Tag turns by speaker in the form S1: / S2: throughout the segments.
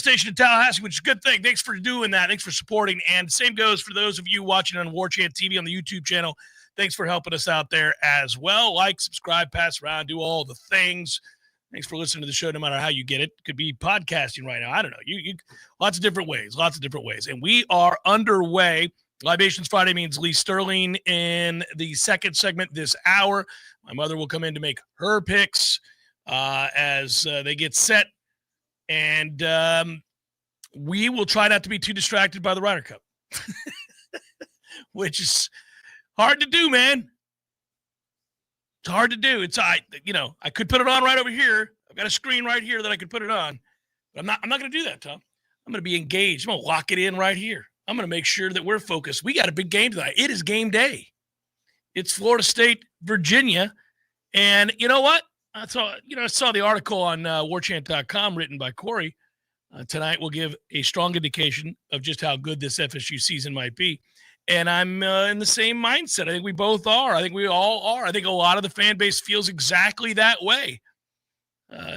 S1: station in Tallahassee, which is a good thing. Thanks for doing that. Thanks for supporting. And same goes for those of you watching on Warchant TV on the YouTube channel. Thanks for helping us out there as well. Like, subscribe, pass around, do all the things. Thanks for listening to the show, no matter how you get it. Could be podcasting right now. I don't know. You lots of different ways. And we are underway. Libations Friday means Lee Sterling in the second segment this hour. My mother will come in to make her picks as they get set. And we will try not to be too distracted by the Ryder Cup, which is hard to do, man. It's hard to do. I could put it on right over here. I've got a screen right here that I could put it on. But I'm not going to do that, Tom. I'm going to be engaged. I'm going to lock it in right here. I'm going to make sure that we're focused. We got a big game tonight. It is game day. It's Florida State, Virginia. And you know what? I saw the article on warchant.com written by Corey. Tonight will give a strong indication of just how good this FSU season might be. And I'm in the same mindset. I think we both are. I think we all are. I think a lot of the fan base feels exactly that way.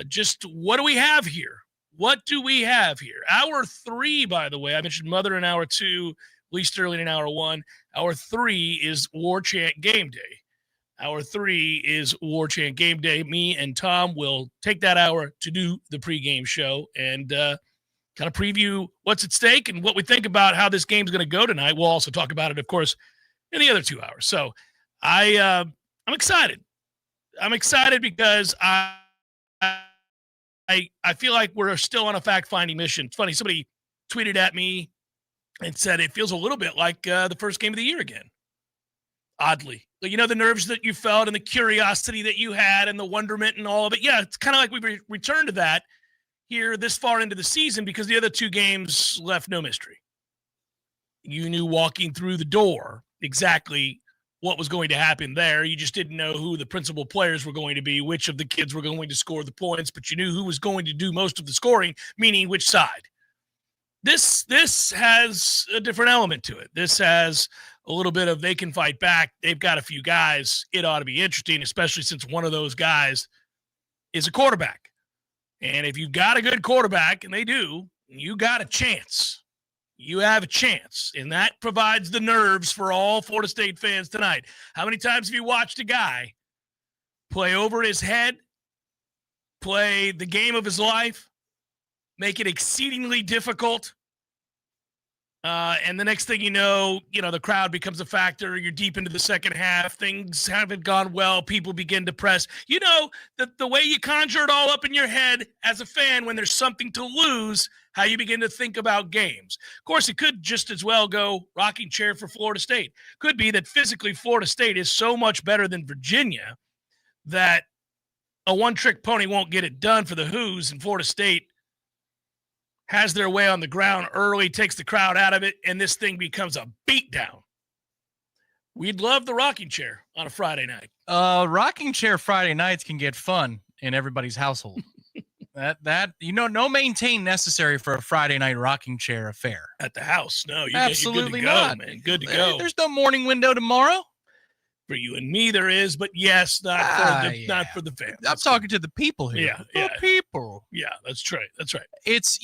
S1: Just what do we have here? What do we have here? Hour 3, by the way, I mentioned Mother in hour 2, Lee Sterling in hour 1. Hour 3 is Warchant Game Day. Hour 3 is Warchant Game Day. Me and Tom will take that hour to do the pregame show and kind of preview what's at stake and what we think about how this game's going to go tonight. We'll also talk about it, of course, in the other 2 hours. So I'm excited. I'm excited because I feel like we're still on a fact-finding mission. It's funny. Somebody tweeted at me and said it feels a little bit like the first game of the year again. Oddly. The nerves that you felt and the curiosity that you had and the wonderment and all of it. Yeah, it's kind of like we returned to that here this far into the season because the other 2 games left no mystery. You knew walking through the door exactly what was going to happen there. You just didn't know who the principal players were going to be, which of the kids were going to score the points, but you knew who was going to do most of the scoring, meaning which side. This has a different element to it. This has a little bit of they can fight back. They've got a few guys. It ought to be interesting, especially since one of those guys is a quarterback. And if you've got a good quarterback, and they do, you got a chance. You have a chance, and that provides the nerves for all Florida State fans tonight. How many times have you watched a guy play over his head, play the game of his life, make it exceedingly difficult, and the next thing you know, the crowd becomes a factor. You're deep into the second half. Things haven't gone well. People begin to press. The way you conjure it all up in your head as a fan when there's something to lose, how you begin to think about games. Of course, it could just as well go rocking chair for Florida State. Could be that physically Florida State is so much better than Virginia that a one-trick pony won't get it done for the Hoos, and Florida State has their way on the ground early, takes the crowd out of it, and this thing becomes a beatdown. We'd love the rocking chair on a Friday night.
S2: Rocking chair Friday nights can get fun in everybody's household. No maintain necessary for a Friday night rocking chair affair.
S1: At the house, no.
S2: Absolutely
S1: you're good to
S2: not.
S1: go, man. Good to go.
S2: There's no morning window tomorrow.
S1: For you and me, there is, but yes, not for the fans.
S2: I'm talking to the people here.
S1: Yeah,
S2: people.
S1: Yeah, that's right.
S2: It's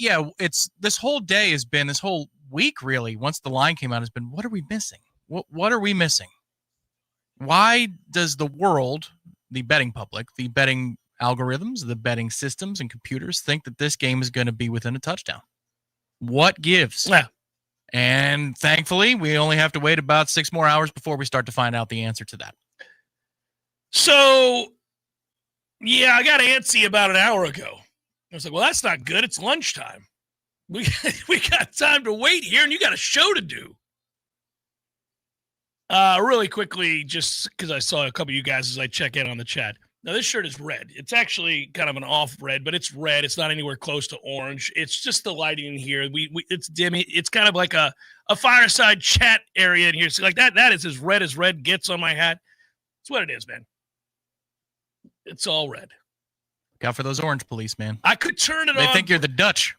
S2: this whole day has been, this whole week really, once the line came out, has been, what are we missing? What are we missing? Why does the world, the betting public, the betting algorithms, the betting systems and computers think that this game is going to be within a touchdown? What gives?
S1: Yeah.
S2: And thankfully, we only have to wait about 6 more hours before we start to find out the answer to that.
S1: So, yeah, I got antsy about an hour ago. I was like, well, that's not good. It's lunchtime. We got time to wait here, and you got a show to do. Really quickly, just because I saw a couple of you guys as I check in on the chat. Now, this shirt is red. It's actually kind of an off red, but it's red. It's not anywhere close to orange. It's just the lighting in here. It's dim. It's kind of like a fireside chat area in here. So like that is as red gets on my hat. That's what it is, man. It's all red.
S2: Look out for those orange police, man.
S1: I could turn it on.
S2: They think you're the Dutch.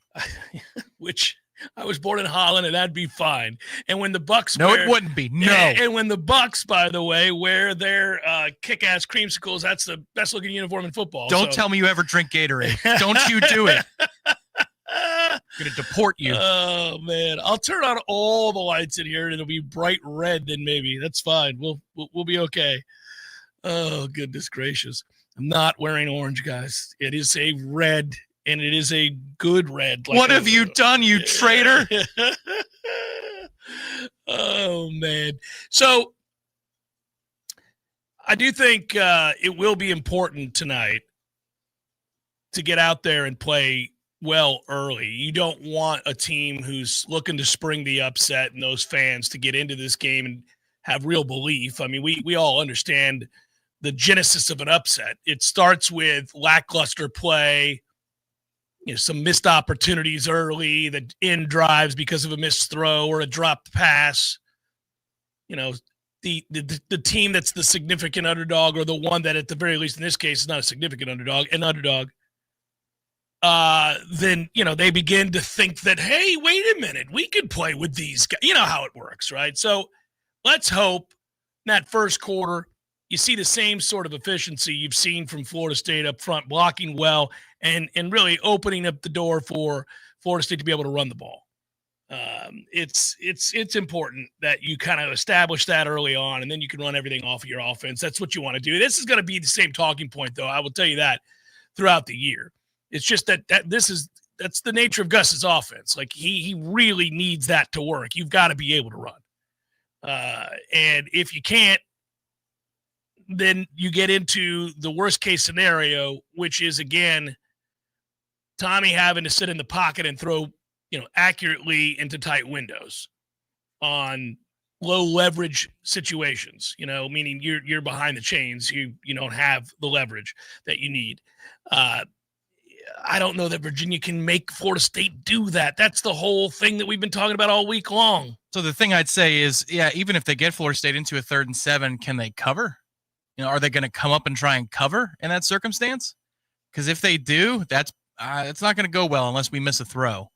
S1: Which I was born in Holland, and that'd be fine. And when the Bucks
S2: it wouldn't be. No.
S1: And when the Bucks, by the way, wear their kick-ass creamsicles, that's the best-looking uniform in football.
S2: Don't tell me you ever drink Gatorade. Don't you do it. Going to deport you.
S1: Oh man, I'll turn on all the lights in here, and it'll be bright red. Then maybe that's fine. We'll be okay. Oh goodness gracious! I'm not wearing orange, guys. It is a red, and it is a good red.
S2: What have you done, you traitor?
S1: Oh man. So I do think it will be important tonight to get out there and play well early. You don't want a team who's looking to spring the upset and those fans to get into this game and have real belief. I mean, we all understand the genesis of an upset. It starts with lackluster play, some missed opportunities early, the end drives because of a missed throw or a dropped pass. The team that's the significant underdog, or the one that at the very least in this case is not a significant underdog, an underdog, then, they begin to think that, hey, wait a minute, we could play with these guys. You know how it works, right? So let's hope in that first quarter you see the same sort of efficiency you've seen from Florida State up front, blocking well and really opening up the door for Florida State to be able to run the ball. It's important that you kind of establish that early on, and then you can run everything off of your offense. That's what you want to do. This is going to be the same talking point, though. I will tell you that throughout the year. It's just that's the nature of Gus's offense. Like he really needs that to work. You've got to be able to run. And if you can't, then you get into the worst case scenario, which is, again, Tommy having to sit in the pocket and throw, accurately into tight windows on low leverage situations, meaning you're behind the chains. You don't have the leverage that you need. I don't know that Virginia can make Florida State do that. That's the whole thing that we've been talking about all week long.
S2: So the thing I'd say is, even if they get Florida State into a 3rd and 7, can they cover? Are they going to come up and try and cover in that circumstance? Because if they do, it's not going to go well unless we miss a throw.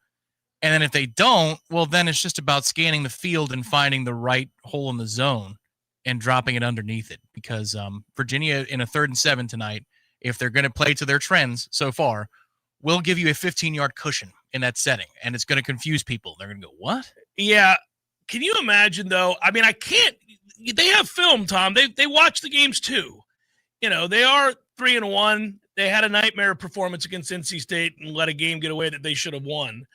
S2: And then if they don't, well, then it's just about scanning the field and finding the right hole in the zone and dropping it underneath it. Because Virginia in a 3rd and 7 tonight, if they're going to play to their trends so far, will give you a 15-yard cushion in that setting. And it's going to confuse people. They're going to go, what?
S1: Yeah. Can you imagine, though? I mean, I can't. They have film, Tom. They watch the games, too. They are 3-1. They had a nightmare performance against NC State and let a game get away that they should have won.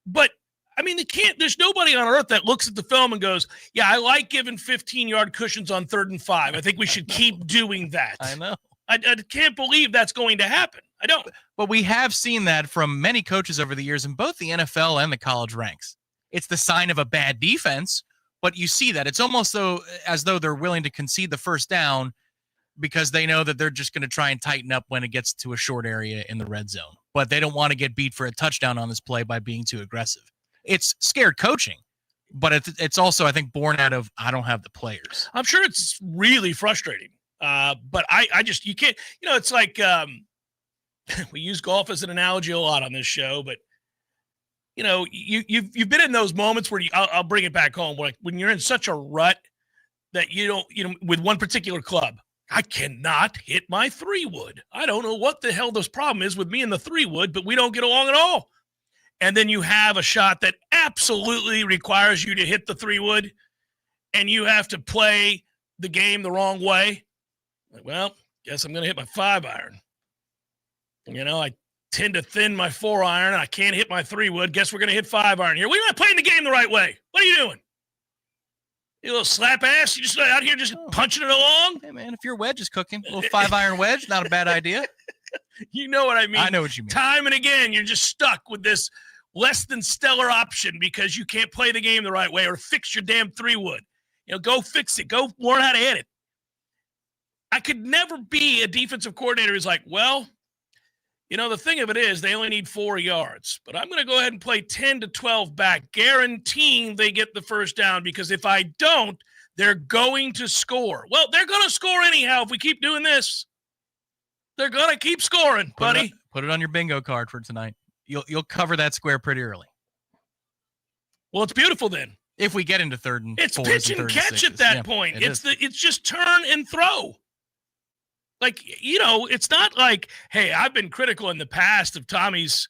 S1: But, I mean, there's nobody on earth that looks at the film and goes, yeah, I like giving 15-yard cushions on 3rd and 5. I think we should keep doing that.
S2: I know.
S1: I can't believe that's going to happen. I don't.
S2: But we have seen that from many coaches over the years in both the NFL and the college ranks. It's the sign of a bad defense, but you see that. It's almost as though they're willing to concede the first down because they know that they're just going to try and tighten up when it gets to a short area in the red zone. But they don't want to get beat for a touchdown on this play by being too aggressive. It's scared coaching, but it's also, I think, born out of I don't have the players.
S1: I'm sure it's really frustrating. But I just, you can't, it's like we use golf as an analogy a lot on this show, but you've been in those moments where I'll bring it back home, when you're in such a rut that with one particular club, I cannot hit my 3-wood. I don't know what the hell this problem is with me and the 3-wood, but we don't get along at all. And then you have a shot that absolutely requires you to hit the 3-wood, and you have to play the game the wrong way. Well, guess I'm going to hit my 5-iron. I tend to thin my 4-iron. I can't hit my 3-wood. Guess we're going to hit 5-iron here. We're not playing the game the right way. What are you doing? You little slap ass? You just out here just punching it along?
S2: Hey, man, if your wedge is cooking, a little 5-iron wedge, not a bad idea.
S1: You know what I mean?
S2: I know what you mean.
S1: Time and again, you're just stuck with this less than stellar option because you can't play the game the right way or fix your damn 3-wood. Go fix it. Go learn how to hit it. I could never be a defensive coordinator who's like, well, the thing of it is they only need 4 yards, but I'm going to go ahead and play 10 to 12 back, guaranteeing they get the first down, because if I don't, they're going to score. Well, they're going to score anyhow if we keep doing this. They're going to keep scoring, buddy.
S2: Put it on your bingo card for tonight. You'll cover that square pretty early.
S1: Well, it's beautiful then.
S2: If we get into 3rd and 4s,
S1: it's pitch and catch at that point. It's just turn and throw. Like, it's not like, hey, I've been critical in the past of Tommy's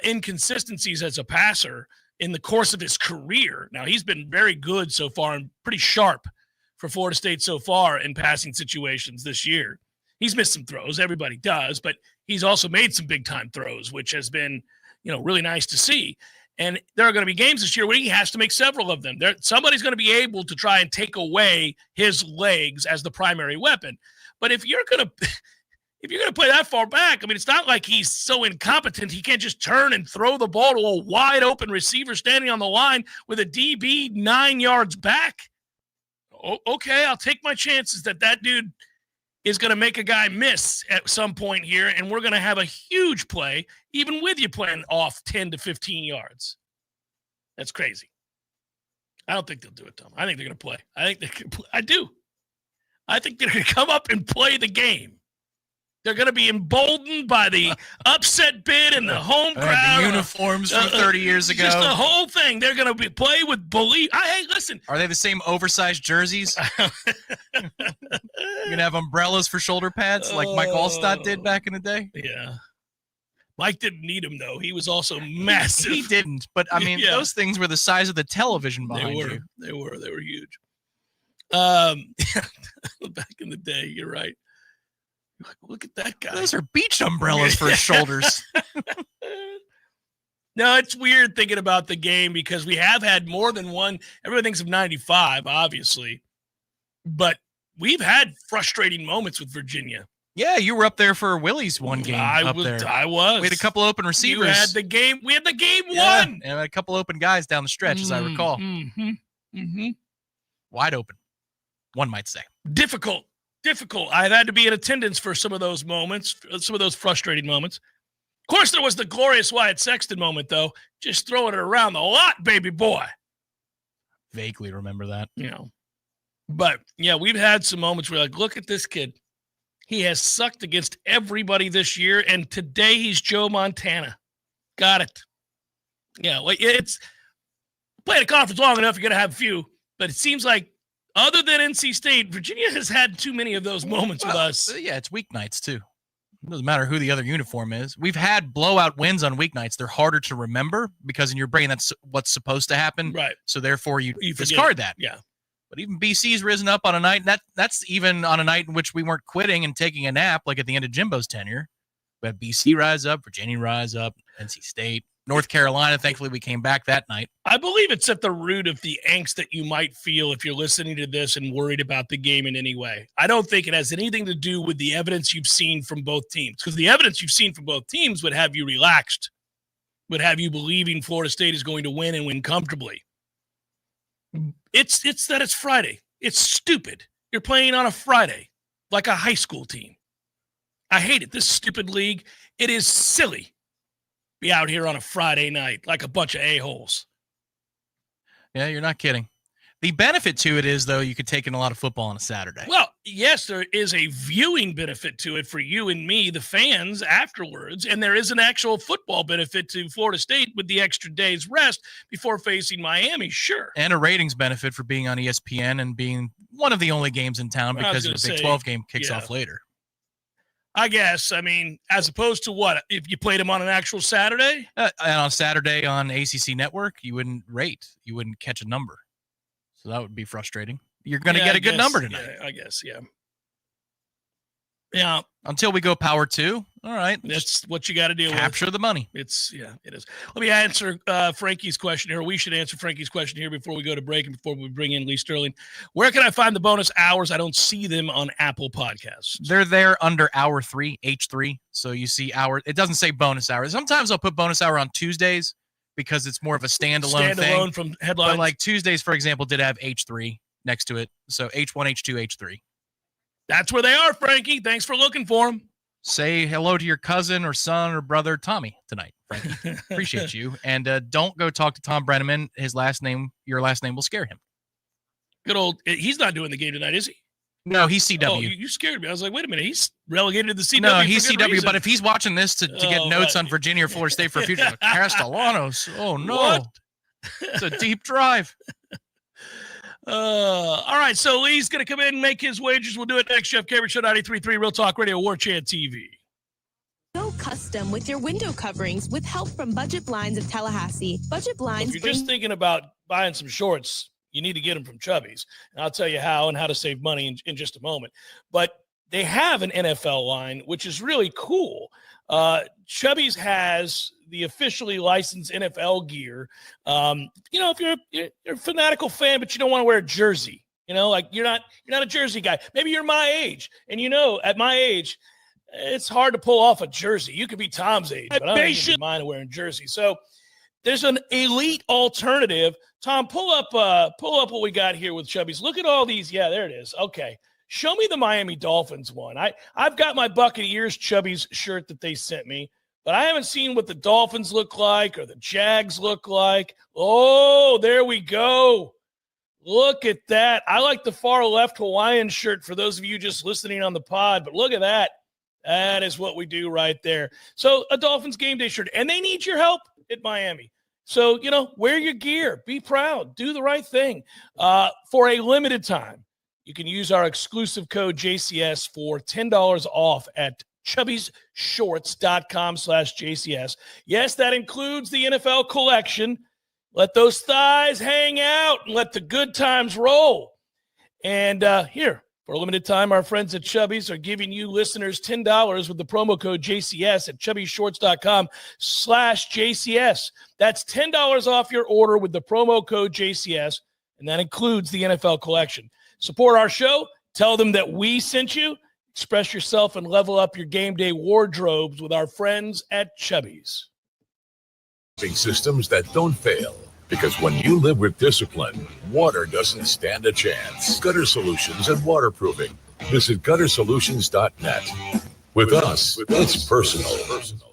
S1: inconsistencies as a passer in the course of his career. Now, he's been very good so far and pretty sharp for Florida State so far in passing situations this year. He's missed some throws. Everybody does, but he's also made some big-time throws, which has been, really nice to see. And there are going to be games this year where he has to make several of them. Somebody's going to be able to try and take away his legs as the primary weapon. But if you're going to play that far back, it's not like he's so incompetent he can't just turn and throw the ball to a wide open receiver standing on the line with a DB 9 yards back. Okay, I'll take my chances that dude is going to make a guy miss at some point here, and we're going to have a huge play, even with you playing off 10 to 15 yards. That's crazy. I don't think they'll do it, Tom. I think they're going to play. I do. I think they're going to come up and play the game. They're going to be emboldened by the upset bid and the home crowd.
S2: The uniforms from 30 years ago.
S1: Just the whole thing. They're going to play with belief. Hey, listen.
S2: Are they the same oversized jerseys? You're going to have umbrellas for shoulder pads like Mike Allstott did back in the day?
S1: Yeah. Mike didn't need them, though. He was also massive.
S2: He didn't. But, those things were the size of the television behind you.
S1: They were huge. Back in the day, you're right. Look at that guy.
S2: Those are beach umbrellas for his shoulders.
S1: No, it's weird thinking about the game because we have had more than one. Everyone thinks of 95, obviously. But we've had frustrating moments with Virginia.
S2: Yeah, you were up there for Willie's one game
S1: I
S2: was.
S1: We
S2: had a couple open receivers.
S1: We had the game won.
S2: And a couple open guys down the stretch, as I recall. Wide open, one might say.
S1: Difficult. I've had to be in attendance for some of those moments, some of those frustrating moments. Of course, there was the glorious Wyatt Sexton moment, though. Just throwing it around the lot, baby boy.
S2: Vaguely remember that.
S1: But, yeah, we've had some moments where, look at this kid. He has sucked against everybody this year, and today he's Joe Montana. Got it. Yeah, it's playing a conference long enough, you're going to have a few. But it seems like other than NC State, Virginia has had too many of those moments with us.
S2: Yeah, it's weeknights, too. It doesn't matter who the other uniform is. We've had blowout wins on weeknights. They're harder to remember because in your brain, that's what's supposed to happen.
S1: Right.
S2: So therefore, you discard that.
S1: Yeah.
S2: But even BC's risen up on a night. That's even on a night in which we weren't quitting and taking a nap like at the end of Jimbo's tenure. We had BC rise up, Virginia rise up, NC State, North Carolina. Thankfully, we came back that night.
S1: I believe it's at the root of the angst that you might feel if you're listening to this and worried about the game in any way. I don't think it has anything to do with the evidence you've seen from both teams, because the evidence you've seen from both teams would have you relaxed, would have you believing Florida State is going to win and win comfortably. It's that it's Friday. It's stupid. You're playing on a Friday like a high school team. I hate it. This stupid league, it is silly. Be out here on a Friday night like a bunch of a-holes.
S2: Yeah, you're not kidding. The benefit to it is, though, you could take in a lot of football on a Saturday.
S1: Well, yes, there is a viewing benefit to it for you and me, the fans, afterwards, and there is an actual football benefit to Florida State with the extra day's rest before facing Miami, sure.
S2: And a ratings benefit for being on ESPN and being one of the only games in town because the Big 12 game kicks off later.
S1: I guess. I mean, as opposed to what? If you played them on an actual Saturday?
S2: And on Saturday on ACC Network, you wouldn't rate. You wouldn't catch a number. So that would be frustrating. You're going to get a good number tonight.
S1: Yeah, I guess, yeah. Yeah.
S2: Until we go power 2. All right.
S1: That's what you got to deal with.
S2: Capture the money.
S1: It is. Let me answer Frankie's question here. We should answer Frankie's question here before we go to break and before we bring in Lee Sterling. Where can I find the bonus hours? I don't see them on Apple Podcasts.
S2: They're there under hour 3, H3. So you see hour. It doesn't say bonus hours. Sometimes I'll put bonus hour on Tuesdays because it's more of a standalone thing.
S1: From headlines.
S2: But like Tuesdays, for example, did have H3 next to it. So H1, H2, H3.
S1: That's where they are, Frankie. Thanks for looking for them.
S2: Say hello to your cousin or son or brother, Tommy, tonight, Frankie. Appreciate you. And don't go talk to Tom Brenneman. Your last name will scare him.
S1: Good old. He's not doing the game tonight, is he?
S2: No, he's CW.
S1: Oh, you scared me. I was like, wait a minute. He's relegated to the CW.
S2: No, he's CW. Reason. But if he's watching this to get notes on Virginia or Florida State for future, like, Castellanos. Oh, no.
S1: What?
S2: It's a deep drive.
S1: All right, so Lee's going to come in and make his wagers. We'll do it next. Jeff Cameron, Show 93.3, Real Talk Radio, Warchant TV.
S3: Go custom with your window coverings with help from Budget Blinds of Tallahassee. Budget Blinds.
S1: If you're just thinking about buying some shorts, you need to get them from Chubby's. And I'll tell you how and how to save money in just a moment. But they have an NFL line, which is really cool. Chubby's has the officially licensed NFL gear. If you're a fanatical fan, but you don't want to wear a jersey, like you're not a jersey guy. Maybe you're my age, and at my age, it's hard to pull off a jersey. You could be Tom's age, but I don't mind wearing jersey. So there's an elite alternative. Tom, pull up what we got here with Chubby's. Look at all these. Yeah, there it is. Okay. Show me the Miami Dolphins one. I've got my Bucket Ears Chubby's shirt that they sent me, but I haven't seen what the Dolphins look like or the Jags look like. Oh, there we go. Look at that. I like the far left Hawaiian shirt for those of you just listening on the pod, but look at that. That is what we do right there. So a Dolphins game day shirt, and they need your help at Miami. So, wear your gear. Be proud. Do the right thing. For a limited time, you can use our exclusive code JCS for $10 off at chubbysshorts.com/JCS. Yes, that includes the NFL collection. Let those thighs hang out and let the good times roll. And here, for a limited time, our friends at Chubby's are giving you listeners $10 with the promo code JCS at chubbysshorts.com/JCS. That's $10 off your order with the promo code JCS, and that includes the NFL collection. Support our show. Tell them that we sent you. Express yourself and level up your game day wardrobes with our friends at Chubby's.
S4: Systems that don't fail. Because when you live with discipline, water doesn't stand a chance. Gutter Solutions and Waterproofing. Visit guttersolutions.net. With us, it's personal.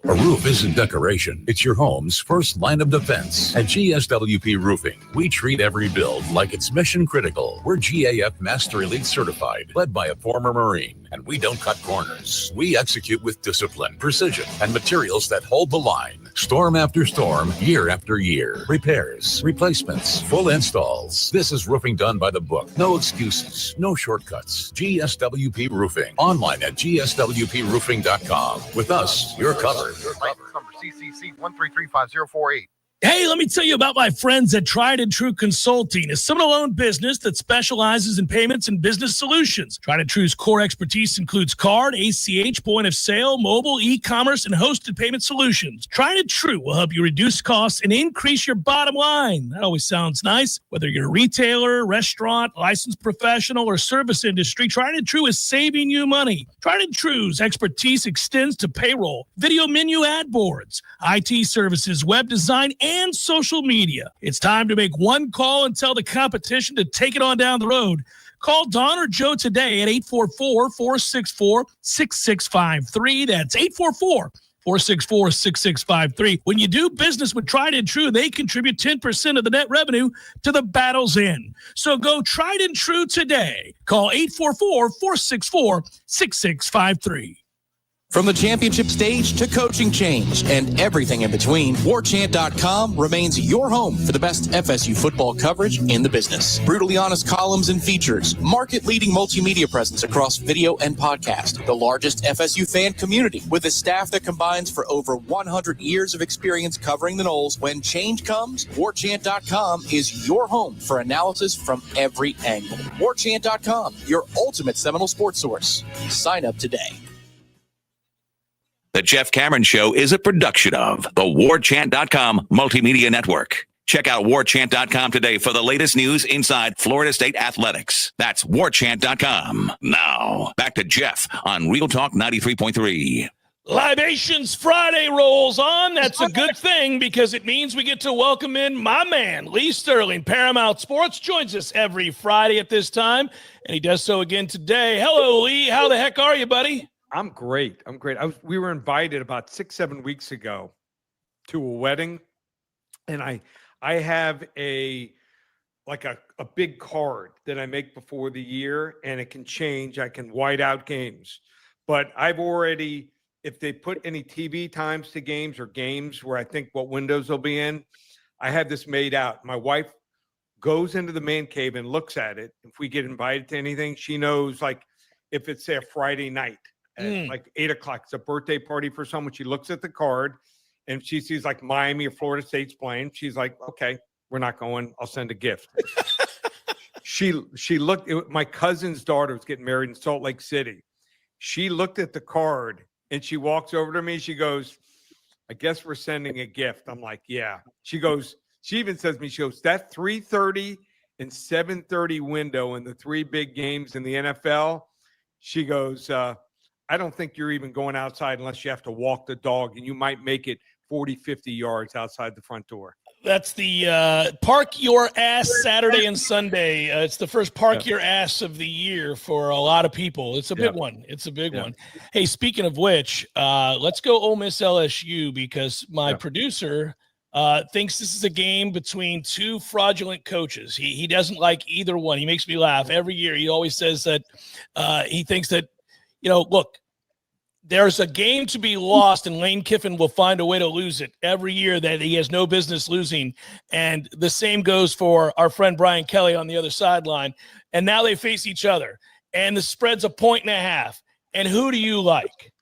S4: A roof isn't decoration. It's your home's first line of defense. At GSWP Roofing, we treat every build like it's mission critical. We're GAF Master Elite certified, led by a former Marine. And we don't cut corners. We execute with discipline, precision, and materials that hold the line. Storm after storm, year after year. Repairs, replacements, full installs. This is roofing done by the book. No excuses, no shortcuts. GSWP Roofing. Online at gswproofing.com. With us, you're covered.
S5: License number CCC 1335048.
S1: Hey, let me tell you about my friends at Tried and True Consulting, a Seminole-owned business that specializes in payments and business solutions. Tried and True's core expertise includes card, ACH, point of sale, mobile, e-commerce, and hosted payment solutions. Tried and True will help you reduce costs and increase your bottom line. That always sounds nice. Whether you're a retailer, restaurant, licensed professional, or service industry, Tried and True is saving you money. Tried and True's expertise extends to payroll, video menu ad boards, IT services, web design, and social media. It's time to make one call and tell the competition to take it on down the road. Call Don or Joe today at 844-464-6653. That's 844-464-6653. When you do business with Tried and True, they contribute 10% of the net revenue to the battle's end. So go Tried and True today. Call 844-464-6653.
S6: From the championship stage to coaching change and everything in between, Warchant.com remains your home for the best FSU football coverage in the business. Brutally honest columns and features, market-leading multimedia presence across video and podcast, the largest FSU fan community with a staff that combines for over 100 years of experience covering the Noles. When change comes, Warchant.com is your home for analysis from every angle. Warchant.com, your ultimate Seminole sports source. Sign up today.
S7: The Jeff Cameron Show is a production of the Warchant.com Multimedia Network. Check out Warchant.com today for the latest news inside Florida State athletics. That's Warchant.com. Now, back to Jeff on Real Talk 93.3.
S1: Libations Friday rolls on. That's a good thing because it means we get to welcome in my man, Lee Sterling. Paramount Sports joins us every Friday at this time, and he does so again today. Hello, Lee. How the heck are you, buddy?
S8: I'm great. We were invited about 6-7 weeks ago to a wedding, and I have a big card that I make before the year, and it can change. I can white out games, but I've already, if they put any TV times to games or games where I think what windows they'll be in, I have this made out. My wife goes into the man cave and looks at it. If we get invited to anything, she knows, like if it's, say, a Friday night, at like 8 o'clock. It's a birthday party for someone. She looks at the card and she sees like Miami or Florida State's playing. She's like, okay, we're not going. I'll send a gift. She looked, my cousin's daughter was getting married in Salt Lake City. She looked at the card and she walks over to me. She goes, I guess we're sending a gift. I'm like, yeah. She even says to me, she goes, that 3:30 and 7:30 window in the 3 big games in the NFL. She goes, I don't think you're even going outside unless you have to walk the dog, and you might make it 40, 50 yards outside the front door.
S1: That's the Park Your Ass Saturday and Sunday. It's the first Park Your Ass of the year for a lot of people. It's a big one. It's a big one. Hey, speaking of which, let's go Ole Miss LSU, because my producer thinks this is a game between 2 fraudulent coaches. He doesn't like either one. He makes me laugh every year. He always says that he thinks that, look, there's a game to be lost, and Lane Kiffin will find a way to lose it every year that he has no business losing. And the same goes for our friend Brian Kelly on the other sideline. And now they face each other, and the spread's 1.5. And who do you like?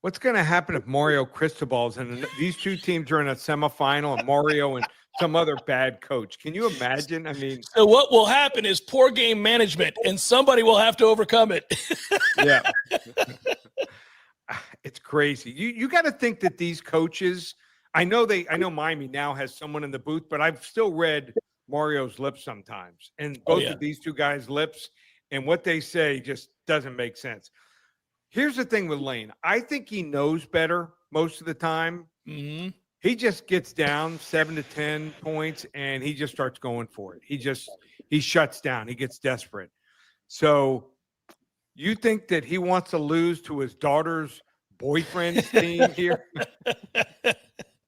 S8: What's going to happen if Mario Cristobal's and these 2 teams are in a semifinal, and Mario and some other bad coach? Can you imagine? I mean,
S1: so what will happen is poor game management, and somebody will have to overcome it.
S8: Yeah. It's crazy. You got to think that these coaches, I know Miami now has someone in the booth, but I've still read Mario's lips sometimes, and both of these 2 guys' lips, and what they say just doesn't make sense. Here's the thing with Lane. I think he knows better most of the time.
S1: Mm-hmm.
S8: He just gets down 7 to 10 points, and he just starts going for it. He shuts down. He gets desperate. So you think that he wants to lose to his daughter's boyfriend's team here?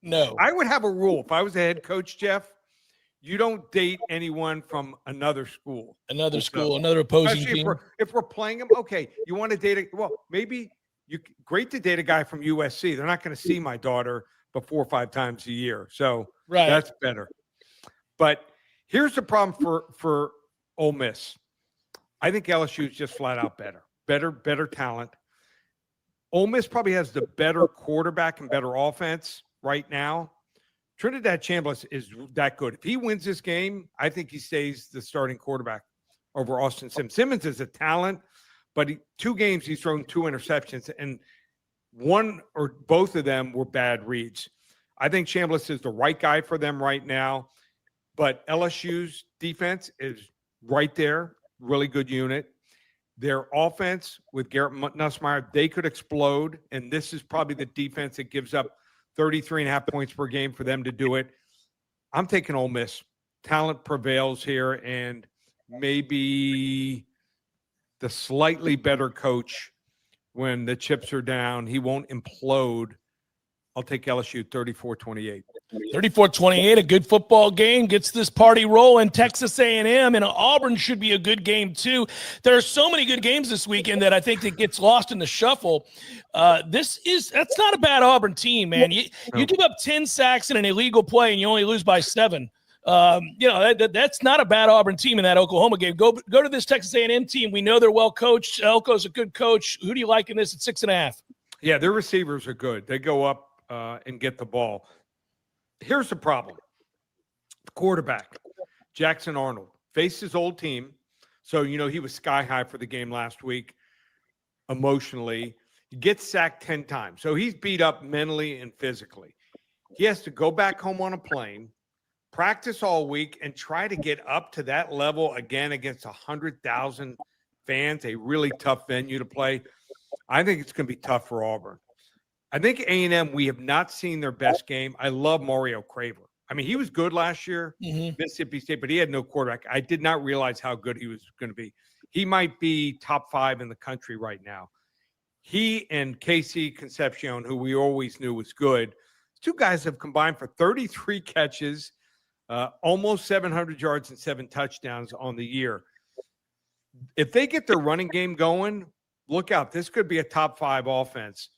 S1: No.
S8: I would have a rule. If I was a head coach, Jeff, you don't date anyone from another school.
S1: Another opposing team.
S8: If we're playing them, okay, you want to date maybe great to date a guy from USC. They're not going to see my daughter but 4 or 5 times a year. So that's better. But here's the problem for Ole Miss. I think LSU is just flat out better talent. Ole Miss probably has the better quarterback and better offense right now. Trinidad Chambliss is that good. If he wins this game, I think he stays the starting quarterback over Austin Simmons. Simmons is a talent, but 2 games he's thrown 2 interceptions, and one or both of them were bad reads. I think Chambliss is the right guy for them right now, but LSU's defense is right there. Really good unit. Their offense with Garrett Nussmeier, they could explode, and this is probably the defense that gives up 33.5 points per game for them to do it. I'm taking Ole Miss. Talent prevails here, and maybe the slightly better coach, when the chips are down, he won't implode. I'll take LSU 34-28.
S1: 34-28, a good football game, gets this party rolling. Texas A&M and Auburn should be a good game too. There are so many good games this weekend that I think that gets lost in the shuffle. That's not a bad Auburn team, man. You give up 10 sacks in an illegal play and you only lose by 7. That's not a bad Auburn team in that Oklahoma game. Go to this Texas A&M team. We know they're well coached. Elko's a good coach. Who do you like in this at 6.5?
S8: Yeah, their receivers are good. They go up and get the ball. Here's the problem. The quarterback, Jackson Arnold, faced his old team. So, he was sky high for the game last week emotionally. He gets sacked 10 times. So he's beat up mentally and physically. He has to go back home on a plane, practice all week, and try to get up to that level again against 100,000 fans, a really tough venue to play. I think it's going to be tough for Auburn. I think A&M, we have not seen their best game. I love Mario Craver. I mean, he was good last year, Mississippi State, but he had no quarterback. I did not realize how good he was going to be. He might be top 5 in the country right now. He and Casey Concepcion, who we always knew was good, 2 guys have combined for 33 catches, almost 700 yards and 7 touchdowns on the year. If they get their running game going, look out. This could be a top 5 offense.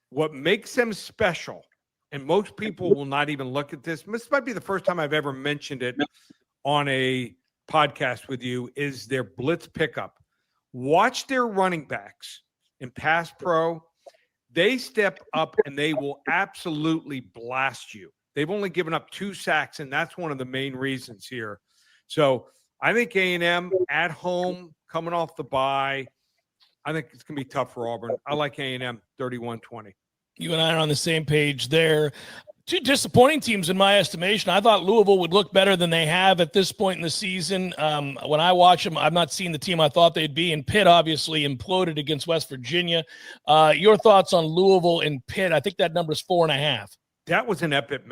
S8: What makes them special, and most people will not even look at this. This might be the first time I've ever mentioned it on a podcast with you, is their blitz pickup. Watch their running backs. in pass pro, they step up and they will absolutely blast you. They've only given up 2 sacks, and that's one of the main reasons here. So I think A&M at home, coming off the bye, I think it's going to be tough for Auburn. I like A&M 31-20.
S1: You and I are on the same page there. 2 disappointing teams in my estimation. I thought Louisville would look better than they have at this point in the season. When I watch them, I've not seen the team I thought they'd be. And Pitt obviously imploded against West Virginia. Your thoughts on Louisville and Pitt? I think that number is 4.5.
S8: That was an epic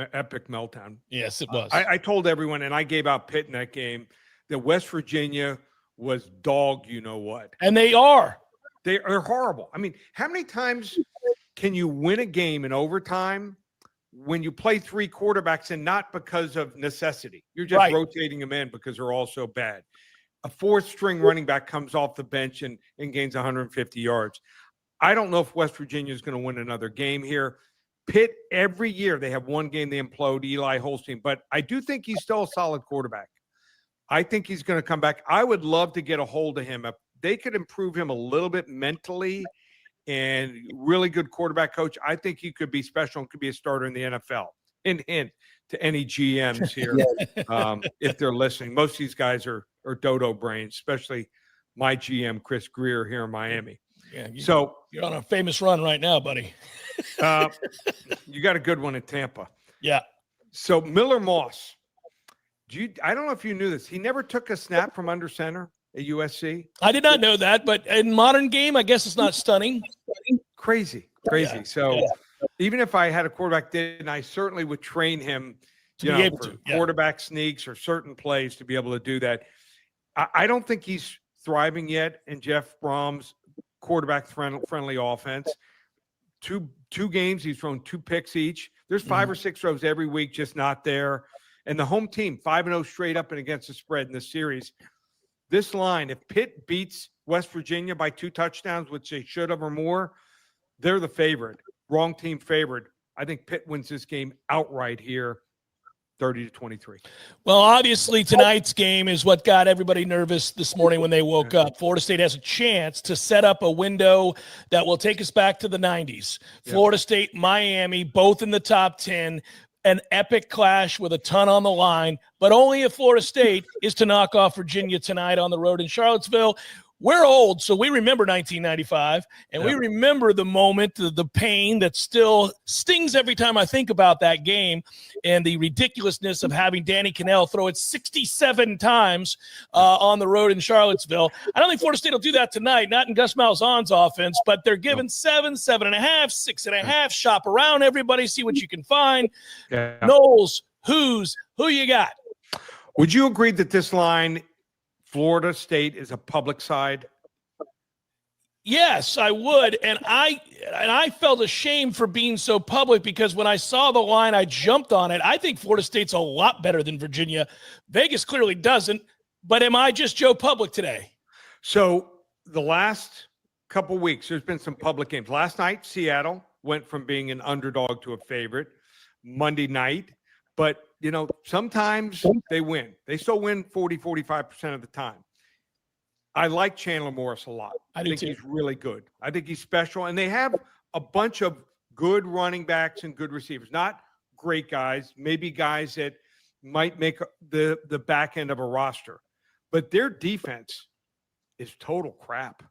S8: meltdown.
S1: Yes, it was.
S8: I told everyone, and I gave out Pitt in that game, that West Virginia was dog, you know what.
S1: And they are.
S8: They're horrible. I mean, how many times can you win a game in overtime when you play 3 quarterbacks and not because of necessity? You're just rotating them in because they're all so bad. A 4th-string running back comes off the bench and gains 150 yards. I don't know if West Virginia is going to win another game here. Pitt, every year they have one game they implode, Eli Holstein, but I do think he's still a solid quarterback. I think he's going to come back. I would love to get a hold of him. If they could improve him a little bit mentally and really good quarterback coach, I think he could be special and could be a starter in the NFL. Hint to any GMs here, if they're listening. Most of these guys are dodo brains, especially my GM, Chris Greer, here in Miami.
S1: Yeah, you're on a famous run right now, buddy.
S8: You got a good one in Tampa.
S1: Yeah.
S8: So Miller Moss, I don't know if you knew this. He never took a snap from under center at USC.
S1: I did not know that, but in modern game, I guess it's not stunning.
S8: Crazy.
S1: Yeah.
S8: So even if I had a quarterback, then I certainly would train him for quarterback sneaks or certain plays to be able to do that. I don't think he's thriving yet in Jeff Brom's quarterback friendly offense. Two games, he's thrown 2 picks each. There's 5 or 6 throws every week, just not there. And the home team, 5-0 straight up and against the spread in this series. This line, if Pitt beats West Virginia by 2 touchdowns, which they should have or more, they're the favorite. Wrong team favored. I think Pitt wins this game outright here, 30-23.
S1: Well, obviously tonight's game is what got everybody nervous this morning when they woke up. Florida State has a chance to set up a window that will take us back to the 90s. Florida State, Miami, both in the top 10. An epic clash with a ton on the line, but only if Florida State is to knock off Virginia tonight on the road in Charlottesville. We're old, so we remember 1995, and we remember the moment, the pain that still stings every time I think about that game and the ridiculousness of having Danny Cannell throw it 67 times on the road in Charlottesville. I don't think Florida State will do that tonight, not in Gus Malzahn's offense, but they're given 7, 7.5, 6.5. Shop around, everybody, see what you can find. Noles, who you got?
S8: Would you agree that this line – Florida State is a public side?
S1: Yes, I would. And I felt ashamed for being so public because when I saw the line, I jumped on it. I think Florida State's a lot better than Virginia. Vegas clearly doesn't. But am I just Joe Public today?
S8: So the last couple weeks, there's been some public games. Last night, Seattle went from being an underdog to a favorite. Monday night. But, sometimes they win. They still win 40-45% of the time. I like Chandler Morris a lot. I think he's really good. I think he's special. And they have a bunch of good running backs and good receivers. Not great guys, maybe guys that might make the back end of a roster. But their defense is total crap.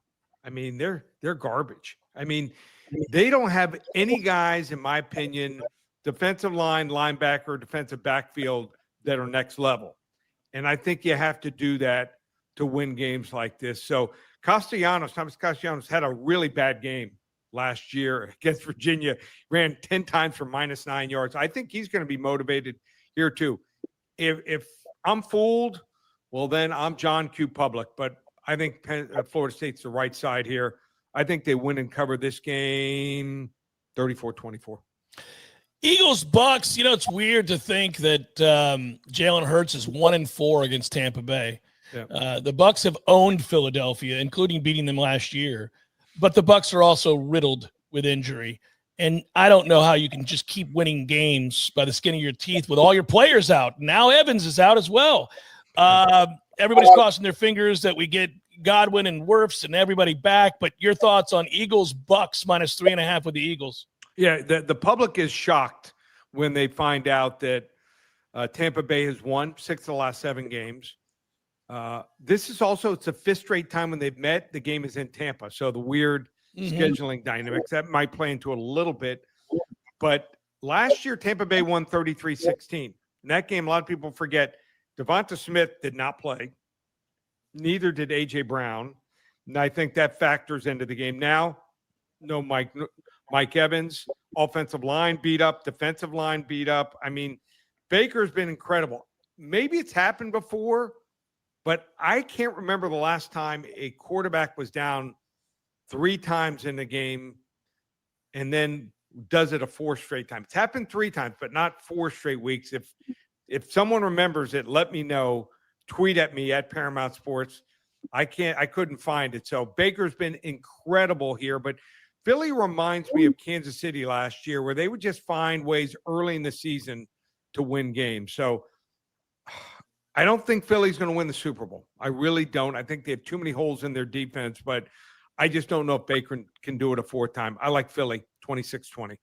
S8: I mean, they're garbage. I mean, they don't have any guys, in my opinion, defensive line, linebacker, defensive backfield that are next level. And I think you have to do that to win games like this. So Thomas Castellanos had a really bad game last year against Virginia, ran 10 times for -9 yards. I think he's going to be motivated here too. If I'm fooled, well, then I'm John Q. Public. But I think Florida State's the right side here. I think they win and cover this game 34-24.
S1: Eagles Bucks, it's weird to think that Jalen Hurts is 1-4 against Tampa Bay. Yeah. The Bucks have owned Philadelphia, including beating them last year, but the Bucks are also riddled with injury. And I don't know how you can just keep winning games by the skin of your teeth with all your players out. Now Evans is out as well. Everybody's crossing their fingers that we get Godwin and Wirfs and everybody back, but your thoughts on Eagles Bucks minus 3.5 with the Eagles?
S8: Yeah, the public is shocked when they find out that Tampa Bay has won 6 of the last 7 games. This is also, it's the 5th straight time when they've met. The game is in Tampa. So the weird scheduling dynamics, that might play into it a little bit. But last year, Tampa Bay won 33-16. In that game, a lot of people forget, Devonta Smith did not play. Neither did A.J. Brown. And I think that factors into the game. Now, no Mike Evans, offensive line beat up, defensive line beat up. I mean, Baker's been incredible. Maybe it's happened before, but I can't remember the last time a quarterback was down 3 times in the game and then does it a 4th straight time. It's happened 3 times, but not 4 straight weeks. If someone remembers it, let me know. Tweet at me at Paramount Sports. I couldn't find it. So Baker's been incredible here, but Philly reminds me of Kansas City last year, where they would just find ways early in the season to win games. So I don't think Philly's going to win the Super Bowl. I really don't. I think they have too many holes in their defense, but I just don't know if Baker can do it a 4th time. I like Philly 26-20.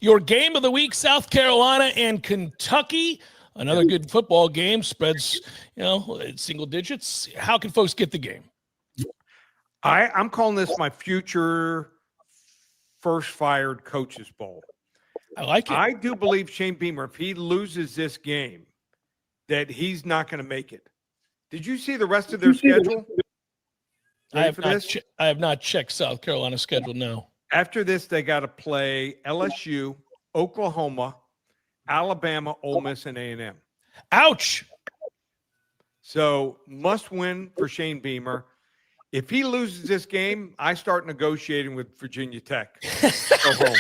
S1: Your game of the week, South Carolina and Kentucky. Another good football game. Spreads, single digits. How can folks get the game?
S8: I'm calling this my future first fired coaches bowl.
S1: I like it.
S8: I do believe Shane Beamer, if he loses this game, that he's not going to make it. Did you see the rest of their schedule?
S1: I have not checked South Carolina's schedule, no.
S8: After this, they got to play LSU, Oklahoma, Alabama, Ole Miss, and A&M.
S1: Ouch.
S8: So must win for Shane Beamer. If he loses this game, I start negotiating with Virginia Tech. Go home.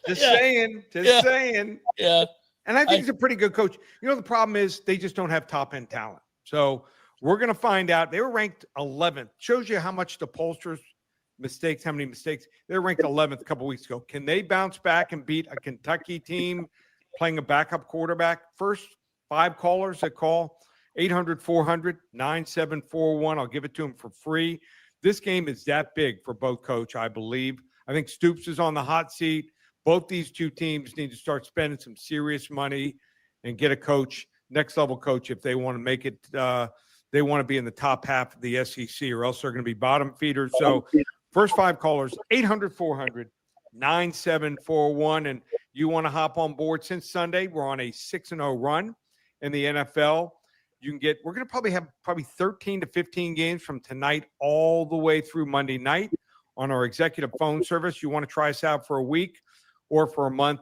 S8: Just saying.
S1: Yeah.
S8: And I think he's a pretty good coach. The problem is they just don't have top-end talent. So we're going to find out. They were ranked 11th. Shows you how much the pollsters how many mistakes. They were ranked 11th a couple weeks ago. Can they bounce back and beat a Kentucky team playing a backup quarterback? First 5 callers that call, 800-400-9741. I'll give it to them for free. This game is that big for both coach, I believe. I think Stoops is on the hot seat. Both these two teams need to start spending some serious money and get a coach, next level coach, if they want to make it. They want to be in the top half of the SEC, or else they're going to be bottom feeders. So first 5 callers, 800-400-9741. And you want to hop on board since Sunday. We're on a 6-0 run in the NFL. We're going to probably have 13 to 15 games from tonight all the way through Monday night on our executive phone service. You want to try us out for a week or for a month.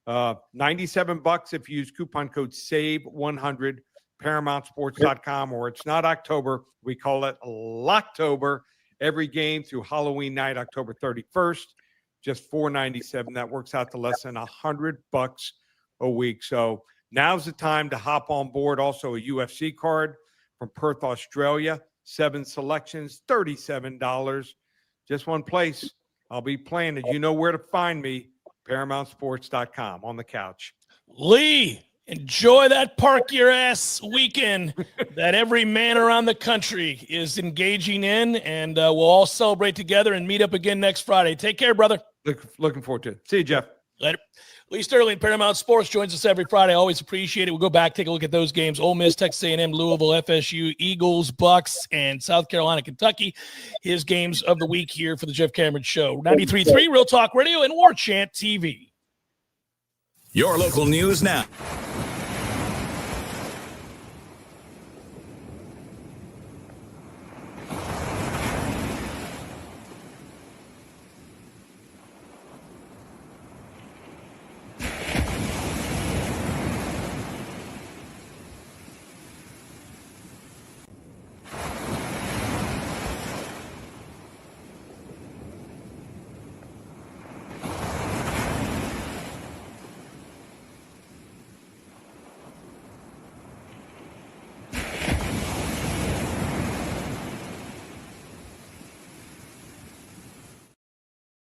S8: $97 if you use coupon code SAVE100, ParamountSports.com, or it's not October. We call it Locktober. Every game through Halloween night, October 31st, just $4.97. That works out to less than $100 a week. So now's the time to hop on board. Also a UFC card from Perth, Australia. 7 selections, $37. Just one place. I'll be playing it. You know where to find me, ParamountSports.com, on the couch.
S1: Lee, enjoy that park your ass weekend that every man around the country is engaging in, and we'll all celebrate together and meet up again next Friday. Take care, brother.
S8: Looking forward to it. See you, Jeff.
S1: Later. Lee Sterling, Paramount Sports, joins us every Friday. Always appreciate it. We'll go back, take a look at those games. Ole Miss, Texas A&M, Louisville, FSU, Eagles, Bucks, and South Carolina, Kentucky. His games of the week here for the Jeff Cameron Show. 93.3 Real Talk Radio and Warchant TV.
S7: Your local news now.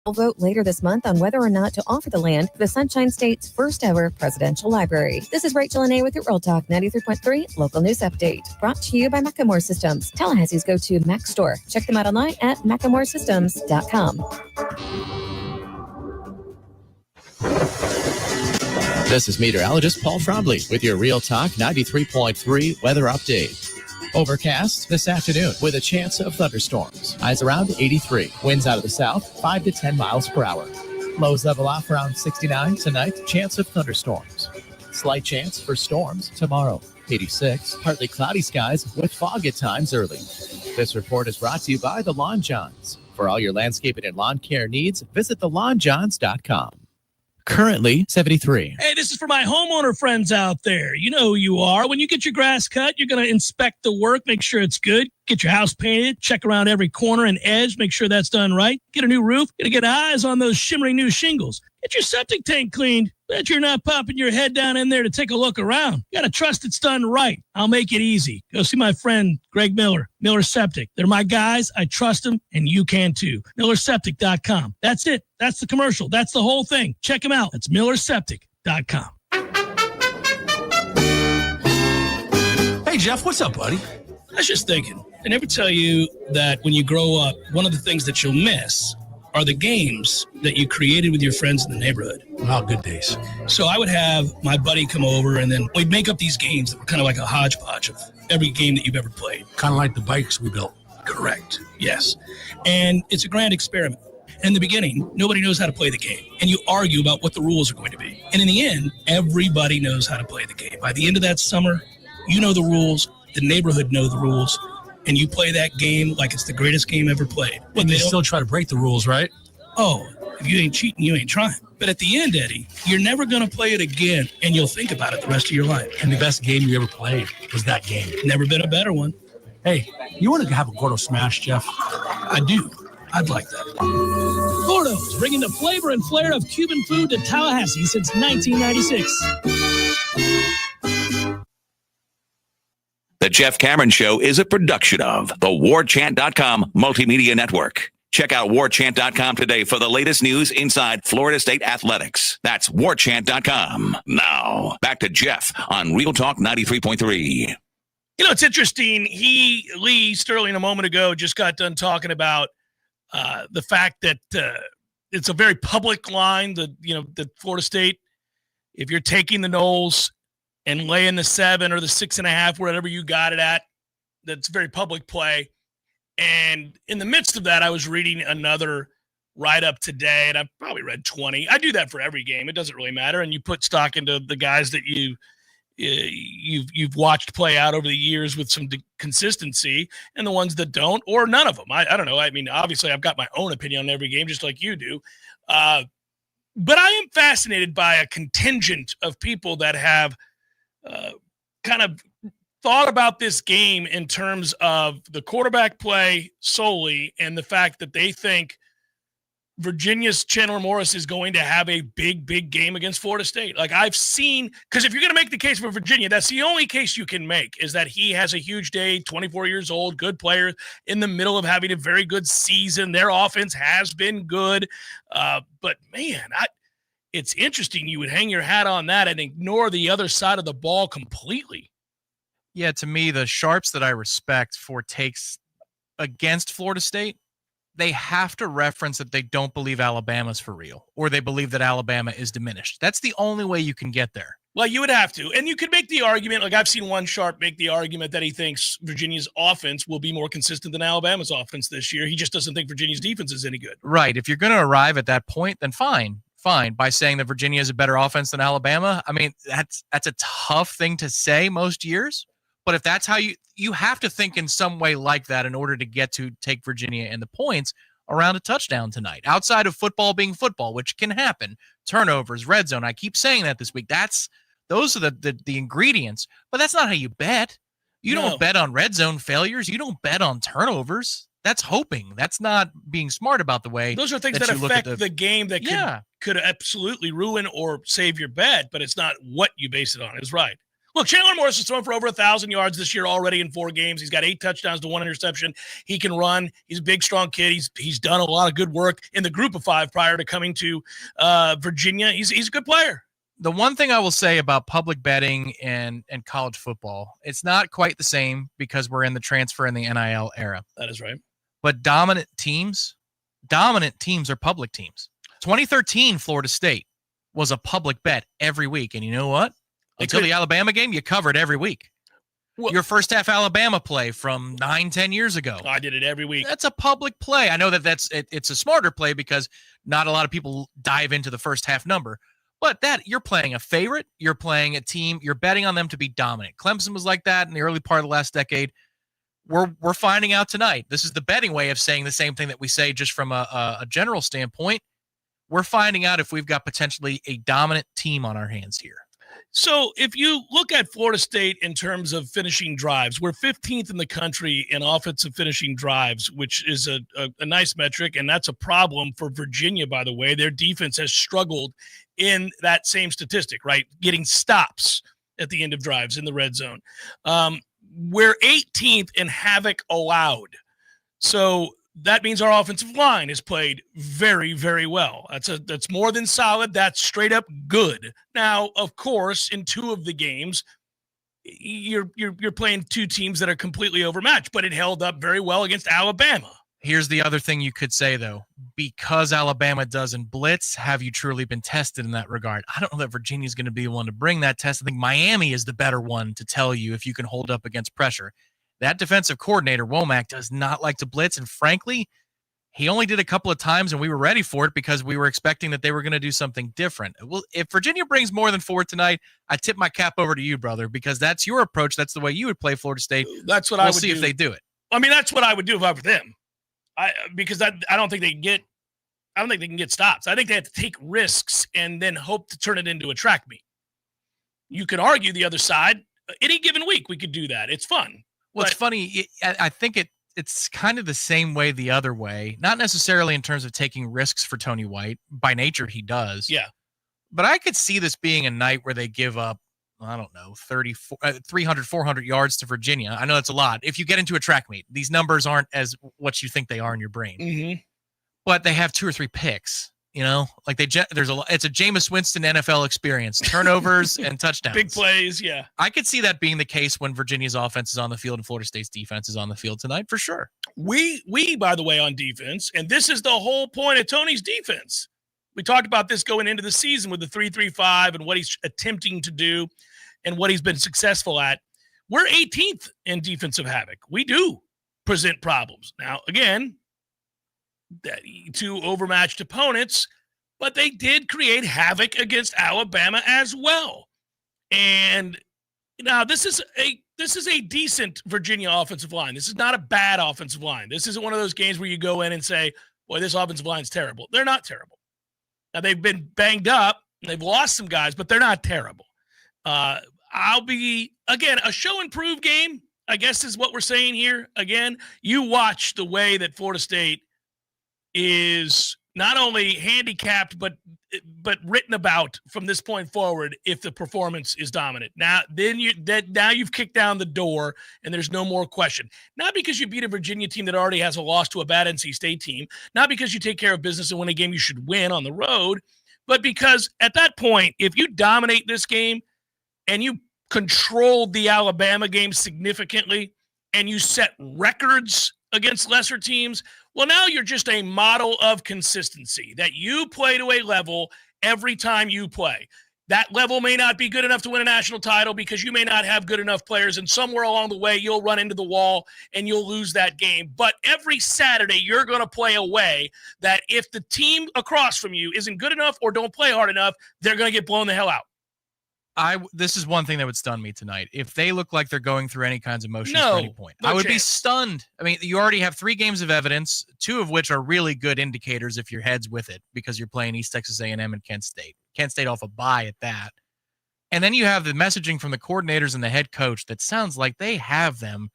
S9: will vote later this month on whether or not to offer the land for the Sunshine State's first ever presidential library. This is Rachel Anay with your Real Talk 93.3 local news update. Brought to you by Macklemore Systems, Tallahassee's go-to Mac store. Check them out online at MacklemoreSystems.com.
S6: This is meteorologist Paul Trombley with your Real Talk 93.3 weather update. Overcast this afternoon with a chance of thunderstorms. Highs around 83. Winds out of the south 5 to 10 miles per hour. Lows level off around 69 tonight. Chance of thunderstorms. Slight chance for storms tomorrow. 86. Partly cloudy skies with fog at times early. This report is brought to you by the Lawn Johns. For all your landscaping and lawn care needs, visit thelawnjohns.com. Currently 73.
S1: Hey, this is for my homeowner friends out there. You know who you are. When you get your grass cut, you're going to inspect the work, make sure it's good. Get your house painted, check around every corner and edge, make sure that's done right. Get a new roof, gotta get eyes on those shimmering new shingles. Get your septic tank cleaned. Bet you're not popping your head down in there to take a look around. You gotta trust it's done right. I'll make it easy. Go see my friend Greg Miller, Miller Septic. They're my guys. I trust them, and you can too. MillerSeptic.com. That's it. That's the commercial. That's the whole thing. Check them out. It's MillerSeptic.com.
S10: Hey, Jeff, what's up, buddy?
S1: I was just thinking, I never tell you that when you grow up, one of the things that you'll miss are the games that you created with your friends in the neighborhood.
S10: Oh, good days.
S1: So I would have my buddy come over, and then we'd make up these games that were kind of like a hodgepodge of every game that you've ever played.
S10: Kind of like the bikes we built.
S1: Correct. Yes. And it's a grand experiment. In the beginning, nobody knows how to play the game, and you argue about what the rules are going to be. And in the end, everybody knows how to play the game. By the end of that summer, you know the rules, the neighborhood know the rules, and you play that game like it's the greatest game ever played. But
S10: And
S1: they
S10: you
S1: don't-
S10: still try to break the rules, right?
S1: Oh, if you ain't cheating, you ain't trying. But at the end, Eddie, you're never going to play it again, and you'll think about it the rest of your life.
S10: And the best game you ever played was that game.
S1: Never been a better one.
S10: Hey, you want to have a Gordo Smash, Jeff?
S1: I do. I'd like that. Gordo's, bringing the flavor and flair of Cuban food to Tallahassee since 1996.
S7: The Jeff Cameron Show is a production of the Warchant.com Multimedia Network. Check out Warchant.com today for the latest news inside Florida State athletics. That's Warchant.com. Now, back to Jeff on Real Talk 93.3.
S1: You know, it's interesting. Lee Sterling, a moment ago, just got done talking about the fact that it's a very public line, that Florida State, if you're taking the Noles and laying the 7 or the 6.5, wherever you got it at, that's very public play. And in the midst of that, I was reading another write-up today, and I've probably read 20. I do that for every game. It doesn't really matter. And you put stock into the guys that you've watched play out over the years with some consistency, and the ones that don't, or none of them. I don't know. I mean, obviously, I've got my own opinion on every game, just like you do. But I am fascinated by a contingent of people that have kind of thought about this game in terms of the quarterback play solely, and the fact that they think Virginia's Chandler Morris is going to have a big game against Florida State. Like I've seen, because if you're going to make the case for Virginia, that's the only case you can make, is that he has a huge day, 24 years old, good player in the middle of having a very good season. Their offense has been good. But man, it's interesting. You would hang your hat on that and ignore the other side of the ball completely.
S2: Yeah, to me, the sharps that I respect for takes against Florida State, they have to reference that they don't believe Alabama's for real, or they believe that Alabama is diminished. That's the only way you can get there.
S1: Well, you would have to. And you could make the argument, like I've seen one sharp make the argument that he thinks Virginia's offense will be more consistent than Alabama's offense this year. He just doesn't think Virginia's defense is any good.
S2: Right. If you're going to arrive at that point, then fine. By saying that Virginia is a better offense than Alabama. I mean, that's a tough thing to say most years. But if that's how you have to think in some way like that in order to get to take Virginia and the points around a touchdown tonight. Outside of football being football, which can happen, turnovers, red zone. I keep saying that this week. Those are the ingredients, but that's not how you bet. You don't bet on red zone failures. You don't bet on turnovers. That's hoping. That's not being smart about the way.
S1: Those are things that affect the game that could absolutely ruin or save your bet, but it's not what you base it on. Is right. Look, Chandler Morris has thrown for over 1,000 yards this year already in 4 games. He's got 8 touchdowns to 1 interception. He can run. He's a big, strong kid. He's done a lot of good work in the group of 5 prior to coming to Virginia. He's a good player.
S2: The one thing I will say about public betting and college football, it's not quite the same because we're in the transfer and the NIL era.
S1: That is right.
S2: But dominant teams are public teams. 2013 Florida State was a public bet every week. And you know what? Until the Alabama game, you covered every week. Well, your first half Alabama play from 9-10 years ago.
S1: I did it every week.
S2: That's a public play. I know it's a smarter play because not a lot of people dive into the first half number. But you're playing a favorite. You're playing a team. You're betting on them to be dominant. Clemson was like that in the early part of the last decade. We're finding out tonight. This is the betting way of saying the same thing that we say just from a general standpoint. We're finding out if we've got potentially a dominant team on our hands here.
S1: So if you look at Florida State in terms of finishing drives, we're 15th in the country in offensive finishing drives, which is a nice metric, and that's a problem for Virginia, by the way. Their defense has struggled in that same statistic, right? Getting stops at the end of drives in the red zone. We're 18th in havoc allowed. So that means our offensive line has played very, very well. That's more than solid. That's straight up good. Now, of course, in 2 of the games, you're playing 2 teams that are completely overmatched, but it held up very well against Alabama.
S2: Here's the other thing you could say, though. Because Alabama doesn't blitz, have you truly been tested in that regard? I don't know that Virginia's going to be the one to bring that test. I think Miami is the better one to tell you if you can hold up against pressure. That defensive coordinator, Womack, does not like to blitz, and frankly, he only did a couple of times, and we were ready for it because we were expecting that they were going to do something different. Well, if Virginia brings more than 4 tonight, I tip my cap over to you, brother, because that's your approach. That's the way you would play Florida State.
S1: That's what I would
S2: see
S1: do.
S2: if they do it.
S1: I mean, that's what I would do if I were them. Because I don't think they can get stops. I think they have to take risks and then hope to turn it into a track meet. You could argue the other side. Any given week, we could do that. It's fun.
S2: Well, it's funny. I think it's kind of the same way the other way. Not necessarily in terms of taking risks for Tony White. By nature, he does.
S1: Yeah.
S2: But I could see this being a night where they give up, I don't know, 300, 400 yards to Virginia. I know that's a lot. If you get into a track meet, these numbers aren't as what you think they are in your brain.
S1: Mm-hmm.
S2: But they have 2 or 3 picks. You know, like it's a Jameis Winston NFL experience, turnovers and touchdowns,
S1: big plays. Yeah,
S2: I could see that being the case when Virginia's offense is on the field and Florida State's defense is on the field tonight for sure.
S1: We, by the way, on defense, and this is the whole point of Tony's defense. We talked about this going into the season with the 3-3-5 and what he's attempting to do and what he's been successful at. We're 18th in defensive havoc. We do present problems. Now, again, 2 overmatched opponents, but they did create havoc against Alabama as well. And now this is a decent Virginia offensive line. This is not a bad offensive line. This isn't one of those games where you go in and say, boy, this offensive line's terrible. They're not terrible. Now, they've been banged up. They've lost some guys, but they're not terrible. I'll be, again, a show and prove game, I guess is what we're saying here. Again, you watch the way that Florida State is not only handicapped, but written about from this point forward if the performance is dominant. Now you've kicked down the door and there's no more question. Not because you beat a Virginia team that already has a loss to a bad NC State team, not because you take care of business and win a game you should win on the road, but because at that point, if you dominate this game and you controlled the Alabama game significantly and you set records against lesser teams, well, now you're just a model of consistency that you play to a level every time you play. That level may not be good enough to win a national title because you may not have good enough players, and somewhere along the way you'll run into the wall and you'll lose that game. But every Saturday you're going to play a way that if the team across from you isn't good enough or don't play hard enough, they're going to get blown the hell out.
S2: This is one thing that would stun me tonight. If they look like they're going through any kinds of motions at any point, I would be stunned. I mean, you already have 3 games of evidence, 2 of which are really good indicators if your head's with it because you're playing East Texas A&M and Kent State. Kent State off a bye at that. And then you have the messaging from the coordinators and the head coach that sounds like they have them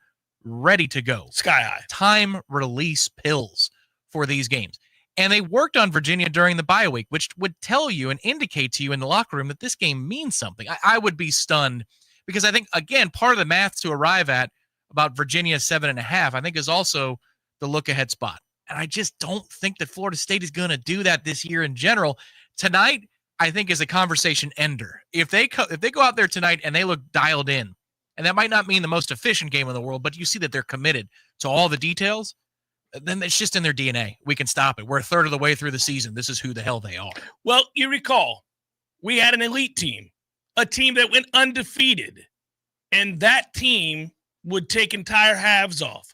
S2: ready to go.
S1: Sky high. Time
S2: release pills for these games. And they worked on Virginia during the bye week, which would tell you and indicate to you in the locker room that this game means something. I would be stunned Because I think, again, part of the math to arrive at about Virginia 7.5, I think is also the look ahead spot. And I just don't think that Florida State is going to do that this year in general. Tonight, I think, is a conversation ender. If they go out there tonight and they look dialed in, and that might not mean the most efficient game in the world, but you see that they're committed to all the details, then it's just in their DNA. We can stop it. We're a third of the way through the season. This is who the hell they are.
S1: Well, you recall, we had an elite team, a team that went undefeated, and that team would take entire halves off.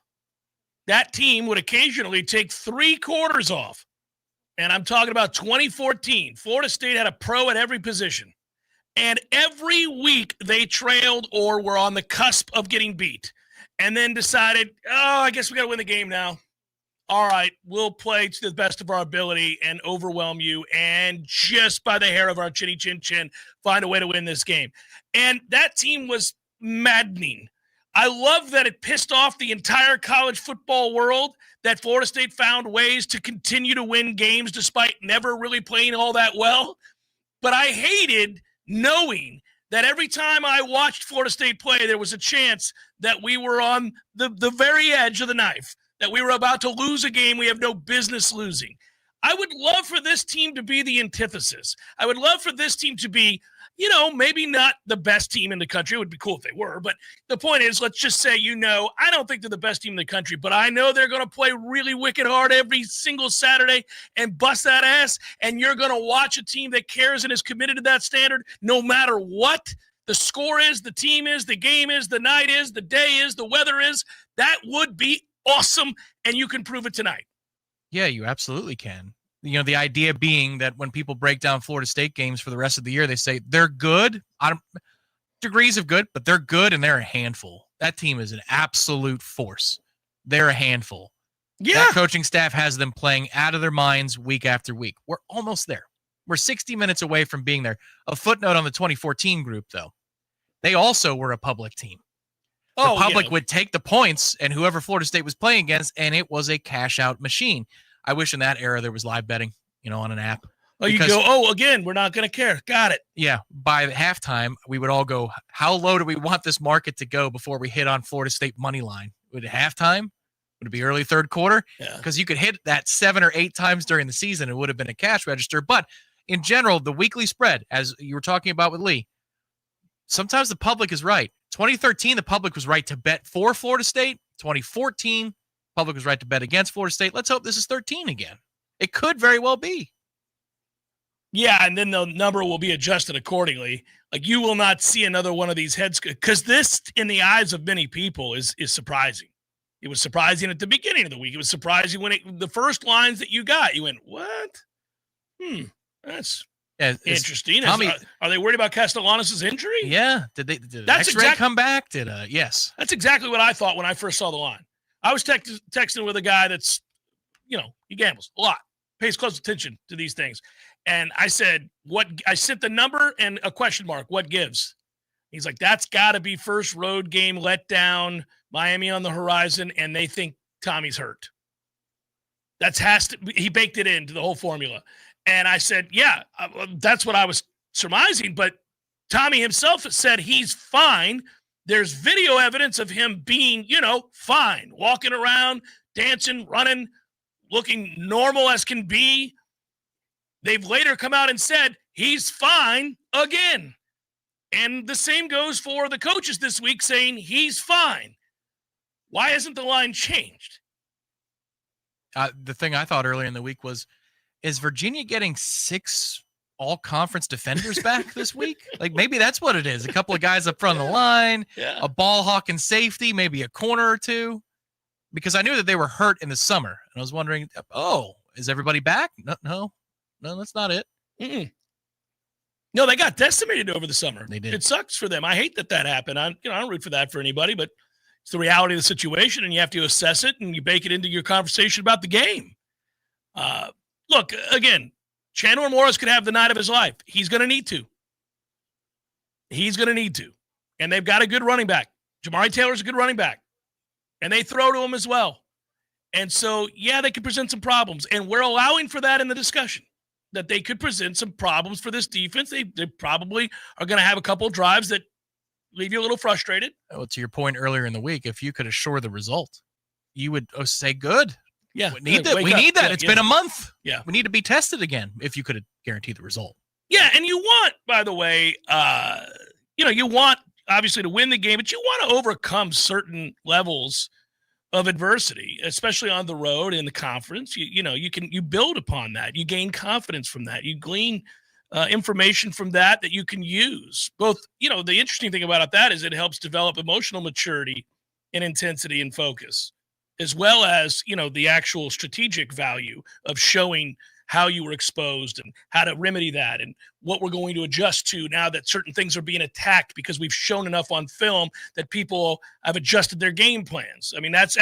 S1: That team would occasionally take 3 quarters off. And I'm talking about 2014. Florida State had a pro at every position. And every week they trailed or were on the cusp of getting beat. And then decided, I guess we got to win the game now. All right, we'll play to the best of our ability and overwhelm you and just by the hair of our chinny chin chin find a way to win this game. And that team was maddening. I love that it pissed off the entire college football world that Florida State found ways to continue to win games despite never really playing all that well. But I hated knowing that every time I watched Florida State play, there was a chance that we were on the very edge of the knife, that we were about to lose a game we have no business losing. I would love for this team to be the antithesis. I would love for this team to be, maybe not the best team in the country. It would be cool if they were. But the point is, let's just say, I don't think they're the best team in the country, but I know they're going to play really wicked hard every single Saturday and bust that ass. And you're going to watch a team that cares and is committed to that standard no matter what the score is, the team is, the game is, the night is, the day is, the weather is. That would be awesome, and you can prove it tonight.
S2: Yeah, you absolutely can. The idea being that when people break down Florida State games for the rest of the year, they say they're good, degrees of good, but they're good and they're a handful. That team is an absolute force. They're a handful. Yeah. That coaching staff has them playing out of their minds week after week. We're almost there. We're 60 minutes away from being there. A footnote on the 2014 group, though. They also were a public team. The public would take the points and whoever Florida State was playing against, and it was a cash-out machine. I wish in that era there was live betting, on an app.
S1: Again, we're not going to care. Got it.
S2: Yeah. By halftime, we would all go, how low do we want this market to go before we hit on Florida State money line? Would it halftime? Would it be early third quarter? Because you could hit that 7 or 8 times during the season. It would have been a cash register. But in general, the weekly spread, as you were talking about with Lee, sometimes the public is right. 2013, the public was right to bet for Florida State. 2014, public was right to bet against Florida State. Let's hope this is 13 again. It could very well be.
S1: Yeah, and then the number will be adjusted accordingly. Like, you will not see another one of these heads, because this, in the eyes of many people, is surprising. It was surprising at the beginning of the week. It was surprising when the first lines that you got, you went, what? That's interesting.
S2: Tommy,
S1: are they worried about Castellanos' injury?
S2: Yeah. Did X-ray come back? Yes.
S1: That's exactly what I thought when I first saw the line. I was texting with a guy that's, he gambles a lot, pays close attention to these things. And I said, I sent the number and a question mark, what gives? He's like, that's got to be first road game let down, Miami on the horizon, and they think Tommy's hurt. He baked it into the whole formula. And I said, yeah, that's what I was surmising. But Tommy himself said he's fine. There's video evidence of him being, fine, walking around, dancing, running, looking normal as can be. They've later come out and said he's fine again. And the same goes for the coaches this week saying he's fine. Why hasn't the line changed?
S2: The thing I thought earlier in the week was, is Virginia getting 6 all-conference defenders back this week? Like, maybe that's what it is. A couple of guys up front of the line, a ball hawk and safety, maybe a corner or two. Because I knew that they were hurt in the summer. And I was wondering, is everybody back? No, that's not it.
S1: Mm-mm. No, they got decimated over the summer.
S2: They did.
S1: It sucks for them. I hate that happened. I don't root for that for anybody, but it's the reality of the situation, and you have to assess it, and you bake it into your conversation about the game. Look, again, Chandler Morris could have the night of his life. He's going to need to. And they've got a good running back. Jamari Taylor's a good running back. And they throw to him as well. And so, yeah, they could present some problems. And we're allowing for that in the discussion, that they could present some problems for this defense. They probably are going to have a couple of drives that leave you a little frustrated.
S2: Well, to your point earlier in the week, if you could assure the result, you would say, good.
S1: Yeah.
S2: We need that.
S1: Wake
S2: We
S1: up.
S2: need that.
S1: Yeah,
S2: It's
S1: yeah.
S2: been a month.
S1: Yeah.
S2: We need to be tested again if you could guarantee the result.
S1: Yeah, and you want, by the way, you want obviously to win the game, but you want to overcome certain levels of adversity, especially on the road in the conference. You build upon that. You gain confidence from that. You glean information from that you can use. Both, the interesting thing about that is it helps develop emotional maturity and intensity and focus, as well as, the actual strategic value of showing how you were exposed and how to remedy that and what we're going to adjust to now that certain things are being attacked because we've shown enough on film that people have adjusted their game plans. I mean, that's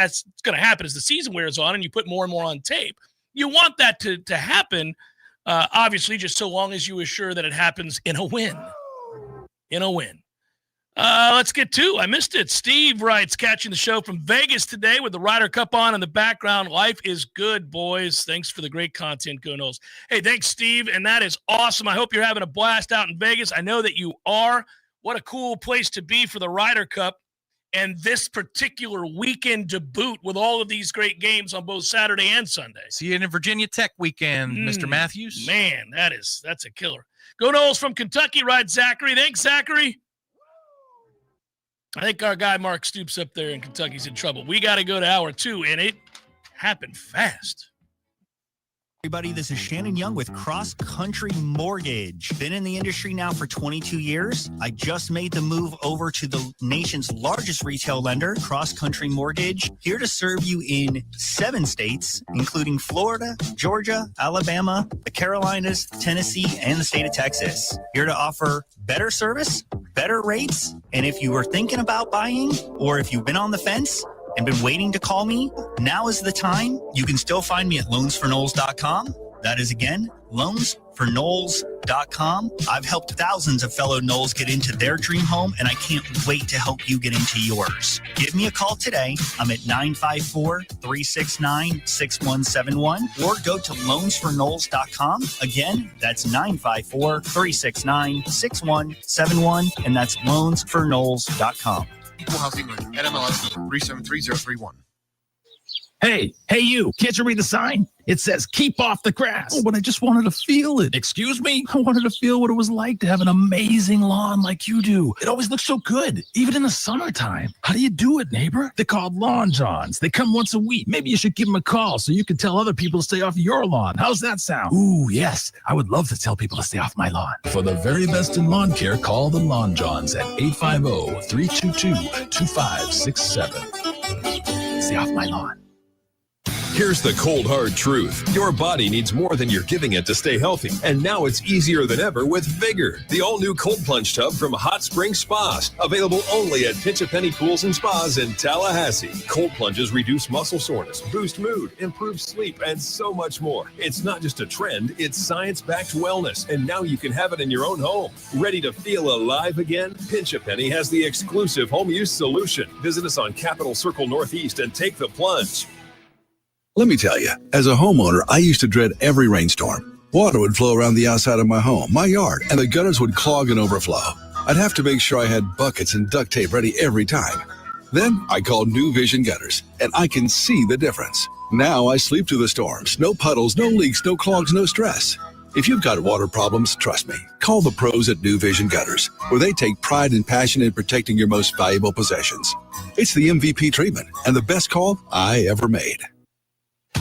S1: going to happen as the season wears on and you put more and more on tape. You want that to happen, obviously, just so long as you assure that it happens in a win. Let's get to, I missed it. Steve writes, catching the show from Vegas today with the Ryder Cup on in the background. Life is good, boys. Thanks for the great content, Go Noles. Hey, thanks, Steve, and that is awesome. I hope you're having a blast out in Vegas. I know that you are. What a cool place to be for the Ryder Cup and this particular weekend to boot with all of these great games on both Saturday and Sunday.
S2: See you in a Virginia Tech weekend, Mr. Matthews.
S1: Man, that's a killer. Go Noles from Kentucky, writes Zachary. Thanks, Zachary. I think our guy Mark Stoops up there in Kentucky's in trouble. We got to go to hour 2, and it happened fast.
S11: Everybody, this is Shannon Young with Cross Country Mortgage. Been in the industry now for 22 years. I just made the move over to the nation's largest retail lender, Cross Country Mortgage, here to serve you in 7 states, including Florida, Georgia, Alabama, the Carolinas, Tennessee, and the state of Texas. Here to offer better service, better rates, and if you were thinking about buying or if you've been on the fence and been waiting to call me, now is the time. You can still find me at loansfornoles.com. That is, again, loansfornoles.com. I've helped thousands of fellow Noles get into their dream home, and I can't wait to help you get into yours. Give me a call today. I'm at 954-369-6171, or go to loansfornoles.com. Again, that's 954-369-6171, and that's loansfornoles.com.
S5: Equal housing lender, NMLS 373031.
S12: Hey, you. Can't you read the sign? It says, keep off the grass. Oh, but I just wanted to feel it. Excuse me? I wanted to feel what it was like to have an amazing lawn like you do. It always looks so good, even in the summertime. How do you do it, neighbor? They're called Lawn Johns. They come once a week. Maybe you should give them a call so you can tell other people to stay off your lawn. How's that sound? Ooh, yes. I would love to tell people to stay off my lawn.
S13: For the very best in lawn care, call the Lawn Johns at 850-322-2567.
S12: Stay off my lawn.
S14: Here's the cold, hard truth. Your body needs more than you're giving it to stay healthy. And now it's easier than ever with Vigor, the all-new cold plunge tub from Hot Spring Spas. Available only at Pinch a Penny Pools and Spas in Tallahassee. Cold plunges reduce muscle soreness, boost mood, improve sleep, and so much more. It's not just a trend, it's science-backed wellness. And now you can have it in your own home. Ready to feel alive again? Pinch a Penny has the exclusive home use solution. Visit us on Capitol Circle Northeast and take the plunge.
S15: Let me tell you, as a homeowner, I used to dread every rainstorm. Water would flow around the outside of my home, my yard, and the gutters would clog and overflow. I'd have to make sure I had buckets and duct tape ready every time. Then I called New Vision Gutters, and I can see the difference. Now I sleep through the storms. No puddles, no leaks, no clogs, no stress. If you've got water problems, trust me, call the pros at New Vision Gutters, where they take pride and passion in protecting your most valuable possessions. It's the MVP treatment and the best call I ever made.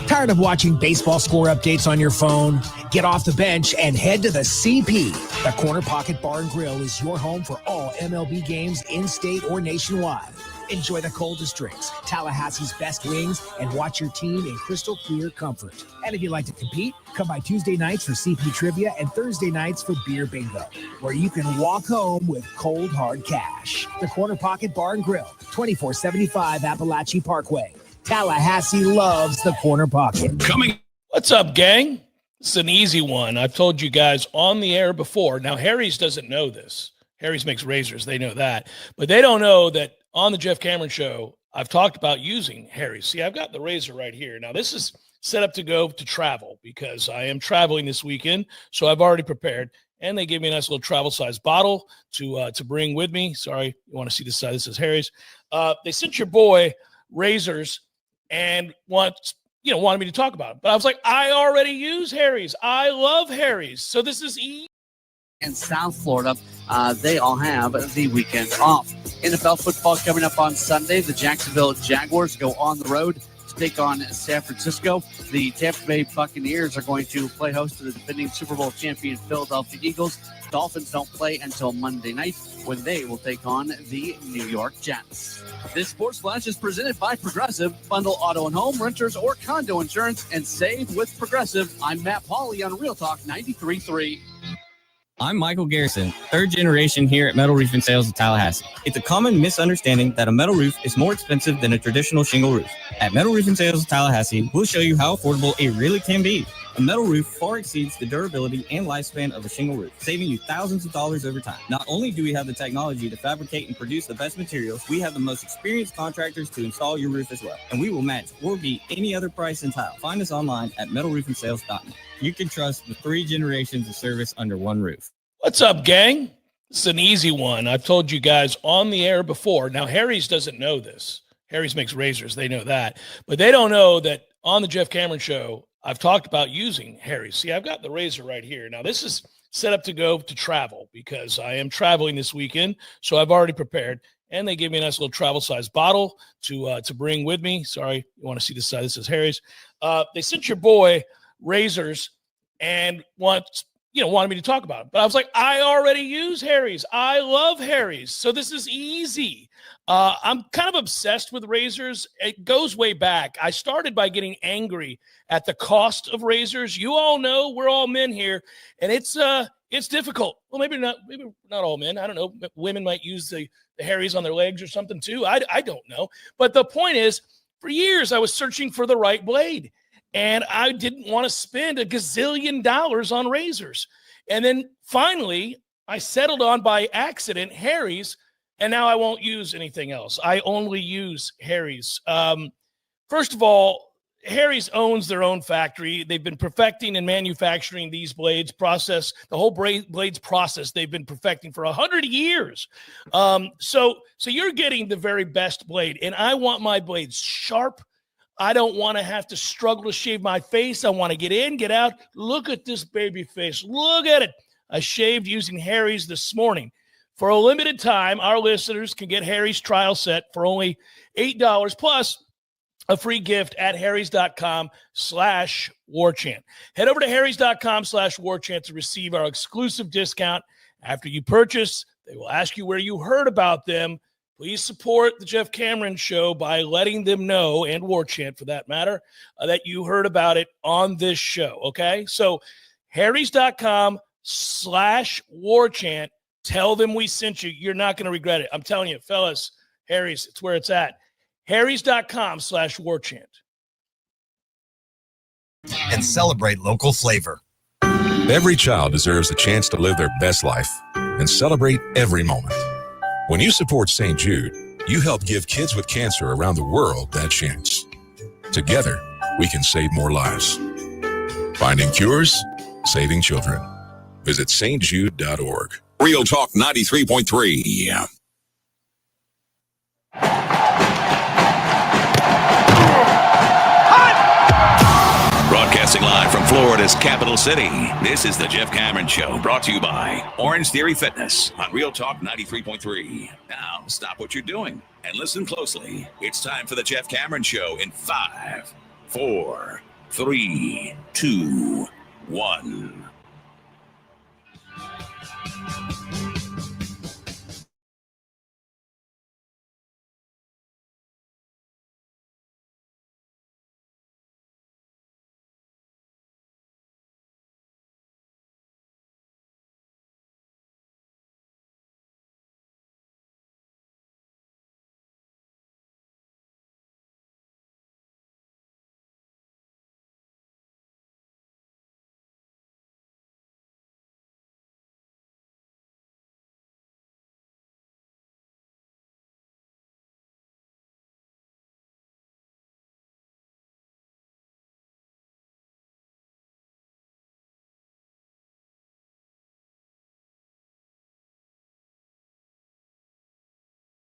S16: Tired of watching baseball score updates on your phone? Get off the bench and head to the CP. The Corner Pocket Bar and Grill is your home for all MLB games in-state or nationwide. Enjoy the coldest drinks, Tallahassee's best wings, and watch your team in crystal clear comfort. And if you'd like to compete, come by Tuesday nights for CP Trivia and Thursday nights for Beer Bingo, where you can walk home with cold, hard cash. The Corner Pocket Bar and Grill, 2475 Appalachie Parkway. Tallahassee loves the Corner Pocket.
S1: What's up, gang? This is an easy one. I've told you guys on the air before. Now, Harry's doesn't know this. Harry's makes razors. They know that. But they don't know that on the Jeff Cameron Show, I've talked about using Harry's. See, I've got the razor right here. Now, this is set up to go to travel because I am traveling this weekend, so I've already prepared. and they gave me a nice little travel size bottle to bring with me. Sorry, you want to see this side? This is Harry's. They sent your boy razors and wanted me to talk about it, but I was like, I already use Harry's. I love Harry's, so this is easy.
S17: In South Florida, they all have the weekend off. NFL football coming up on Sunday. The Jacksonville Jaguars go on the road to take on San Francisco. The Tampa Bay Buccaneers are going to play host to the defending Super Bowl champion Philadelphia Eagles. Dolphins don't play until Monday night when they will take on the New York Jets. This Sports Flash is presented by Progressive. Bundle auto and home, renters, or condo insurance and save with Progressive. I'm Matt Pauley on Real Talk 93.3.
S18: I'm Michael Garrison, third generation here at Metal Roofing Sales of Tallahassee. It's a common misunderstanding that a metal roof is more expensive than a traditional shingle roof. At Metal Roofing Sales of Tallahassee, we'll show you how affordable it really can be. A metal roof far exceeds the durability and lifespan of a shingle roof, saving you thousands of dollars over time. Not only do we have the technology to fabricate and produce the best materials, we have the most experienced contractors to install your roof as well. And we will match or beat any other price in tile. Find us online at metalroofingsales.net. You can trust the 3 generations of service under one roof.
S1: What's up, gang? It's an easy one. I've told you guys on the air before. Now, Harry's doesn't know this. Harry's makes razors. They know that. But they don't know that on the Jeff Cameron Show, I've talked about using Harry's. See, I've got the razor right here. Now, this is set up to go to travel because I am traveling this weekend, so I've already prepared. And they gave me a nice little travel-size bottle to bring with me. Sorry, you want to see this side? This is Harry's. They sent your boy razors and wanted me to talk about it. But I was like, I already use Harry's. I love Harry's, so this is easy. I'm kind of obsessed with razors. It goes way back. I started by getting angry at the cost of razors. You all know we're all men here, and it's difficult. Well, maybe not all men. I don't know. Women might use the Harry's on their legs or something too. I don't know. But the point is, for years I was searching for the right blade, and I didn't want to spend $1 gazillion on razors. And then finally, I settled on by accident Harry's. And now I won't use anything else. I only use Harry's. First of all, Harry's owns their own factory. They've been perfecting and manufacturing these blades, the whole blades process they've been perfecting for 100 years. So you're getting the very best blade. And I want my blades sharp. I don't want to have to struggle to shave my face. I want to get in, get out. Look at this baby face. Look at it. I shaved using Harry's this morning. For a limited time, our listeners can get Harry's trial set for only $8 plus a free gift at harrys.com/warchant. Head over to harrys.com/warchant to receive our exclusive discount. After you purchase, they will ask you where you heard about them. Please support the Jeff Cameron Show by letting them know, and Warchant for that matter, that you heard about it on this show, okay? So harrys.com/warchant. Tell them we sent you. You're not going to regret it. I'm telling you, fellas, Harry's, it's where it's at. harrys.com/warchant.
S19: And celebrate local flavor.
S20: Every child deserves a chance to live their best life and celebrate every moment. When you support St. Jude, you help give kids with cancer around the world that chance. Together, we can save more lives. Finding cures, saving children. Visit stjude.org.
S7: Real Talk 93.3. Broadcasting live from Florida's capital city, this is the Jeff Cameron Show, brought to you by Orange Theory Fitness on Real Talk 93.3. Now, stop what you're doing and listen closely. It's time for the Jeff Cameron Show in 5, 4, 3, 2, 1.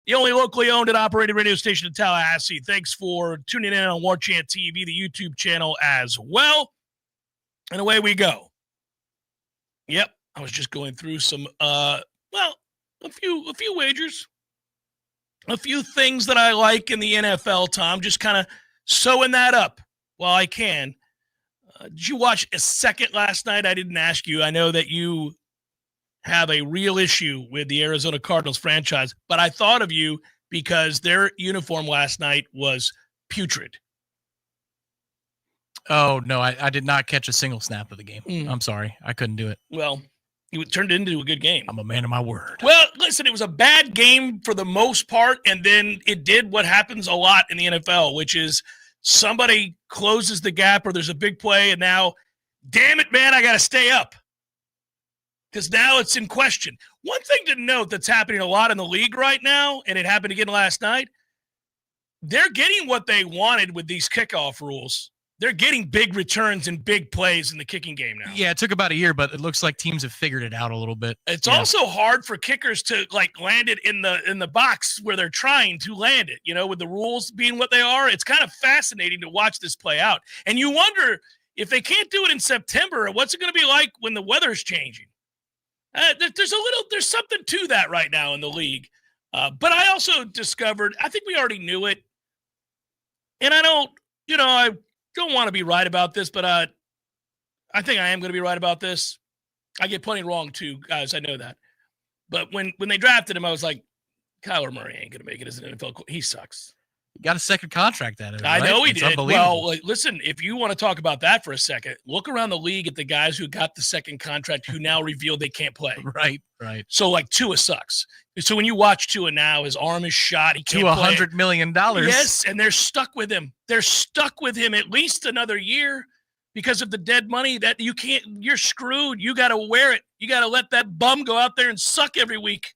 S1: the only locally owned and operated radio station in Tallahassee. Thanks for tuning in on Warchant TV, the YouTube channel as well. And away we go. Yep, I was just going through some, a few wagers. A few things that I like in the NFL, Tom, just kind of sewing that up while I can. Did you watch a second last night? I didn't ask you. I know that you have a real issue with the Arizona Cardinals franchise, but I thought of you because their uniform last night was putrid.
S2: Oh, no, I did not catch a single snap of the game. I'm sorry. I couldn't do it.
S1: Well, it turned into a good game.
S2: I'm a man of my word.
S1: Well, listen, it was a bad game for the most part, and then it did what happens a lot in the NFL, which is somebody closes the gap or there's a big play, and now, damn it, man, I got to stay up because now it's in question. One thing to note that's happening a lot in the league right now, and it happened again last night, they're getting what they wanted with these kickoff rules. They're getting big returns and big plays in the kicking game now.
S2: Yeah, it took about a year, but it looks like teams have figured it out a little bit.
S1: It's also hard for kickers to land it in the box where they're trying to land it. You know, with the rules being what they are, it's kind of fascinating to watch this play out. And you wonder if they can't do it in September, what's it going to be like when the weather's changing? There's something to that right now in the league. But I also discovered, I think we already knew it, and I don't want to be right about this, but I think I am going to be right about this. I get plenty wrong too, guys. I know that. But when they drafted him, I was like, Kyler Murray ain't going to make it as an NFL. He sucks.
S2: He got a second contract out of it.
S1: I know he did.
S2: Well,
S1: listen, if you want to talk about that for a second, look around the league at the guys who got the second contract who now revealed they can't play.
S2: Right.
S1: So Tua sucks. So when you watch Tua now, his arm is shot. He can't play.
S2: $100 million.
S1: Yes, and they're stuck with him. They're stuck with him at least another year because of the dead money that you can't. You're screwed. You got to wear it. You got to let that bum go out there and suck every week.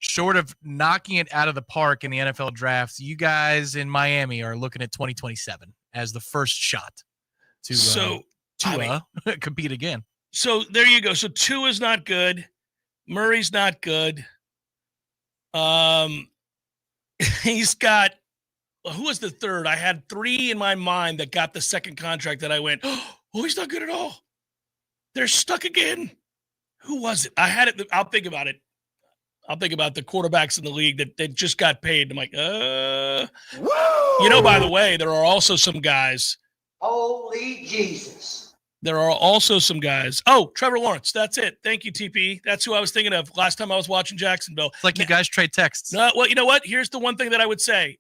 S2: Short of knocking it out of the park in the NFL draft, you guys in Miami are looking at 2027 as the first shot to compete again.
S1: So there you go. So Tua's not good. Murray's not good. He's got who was the third? I had three in my mind that got the second contract that I went, oh, he's not good at all. They're stuck again. Who was it? I had it. I'll think about it. I'll think about the quarterbacks in the league that just got paid. I'm like, by the way, there are also some guys.
S21: Holy Jesus.
S1: There are also some guys. Oh, Trevor Lawrence. That's it. Thank you, TP. That's who I was thinking of last time I was watching Jacksonville.
S2: It's like you guys trade texts.
S1: No, well, you know what? Here's the one thing that I would say.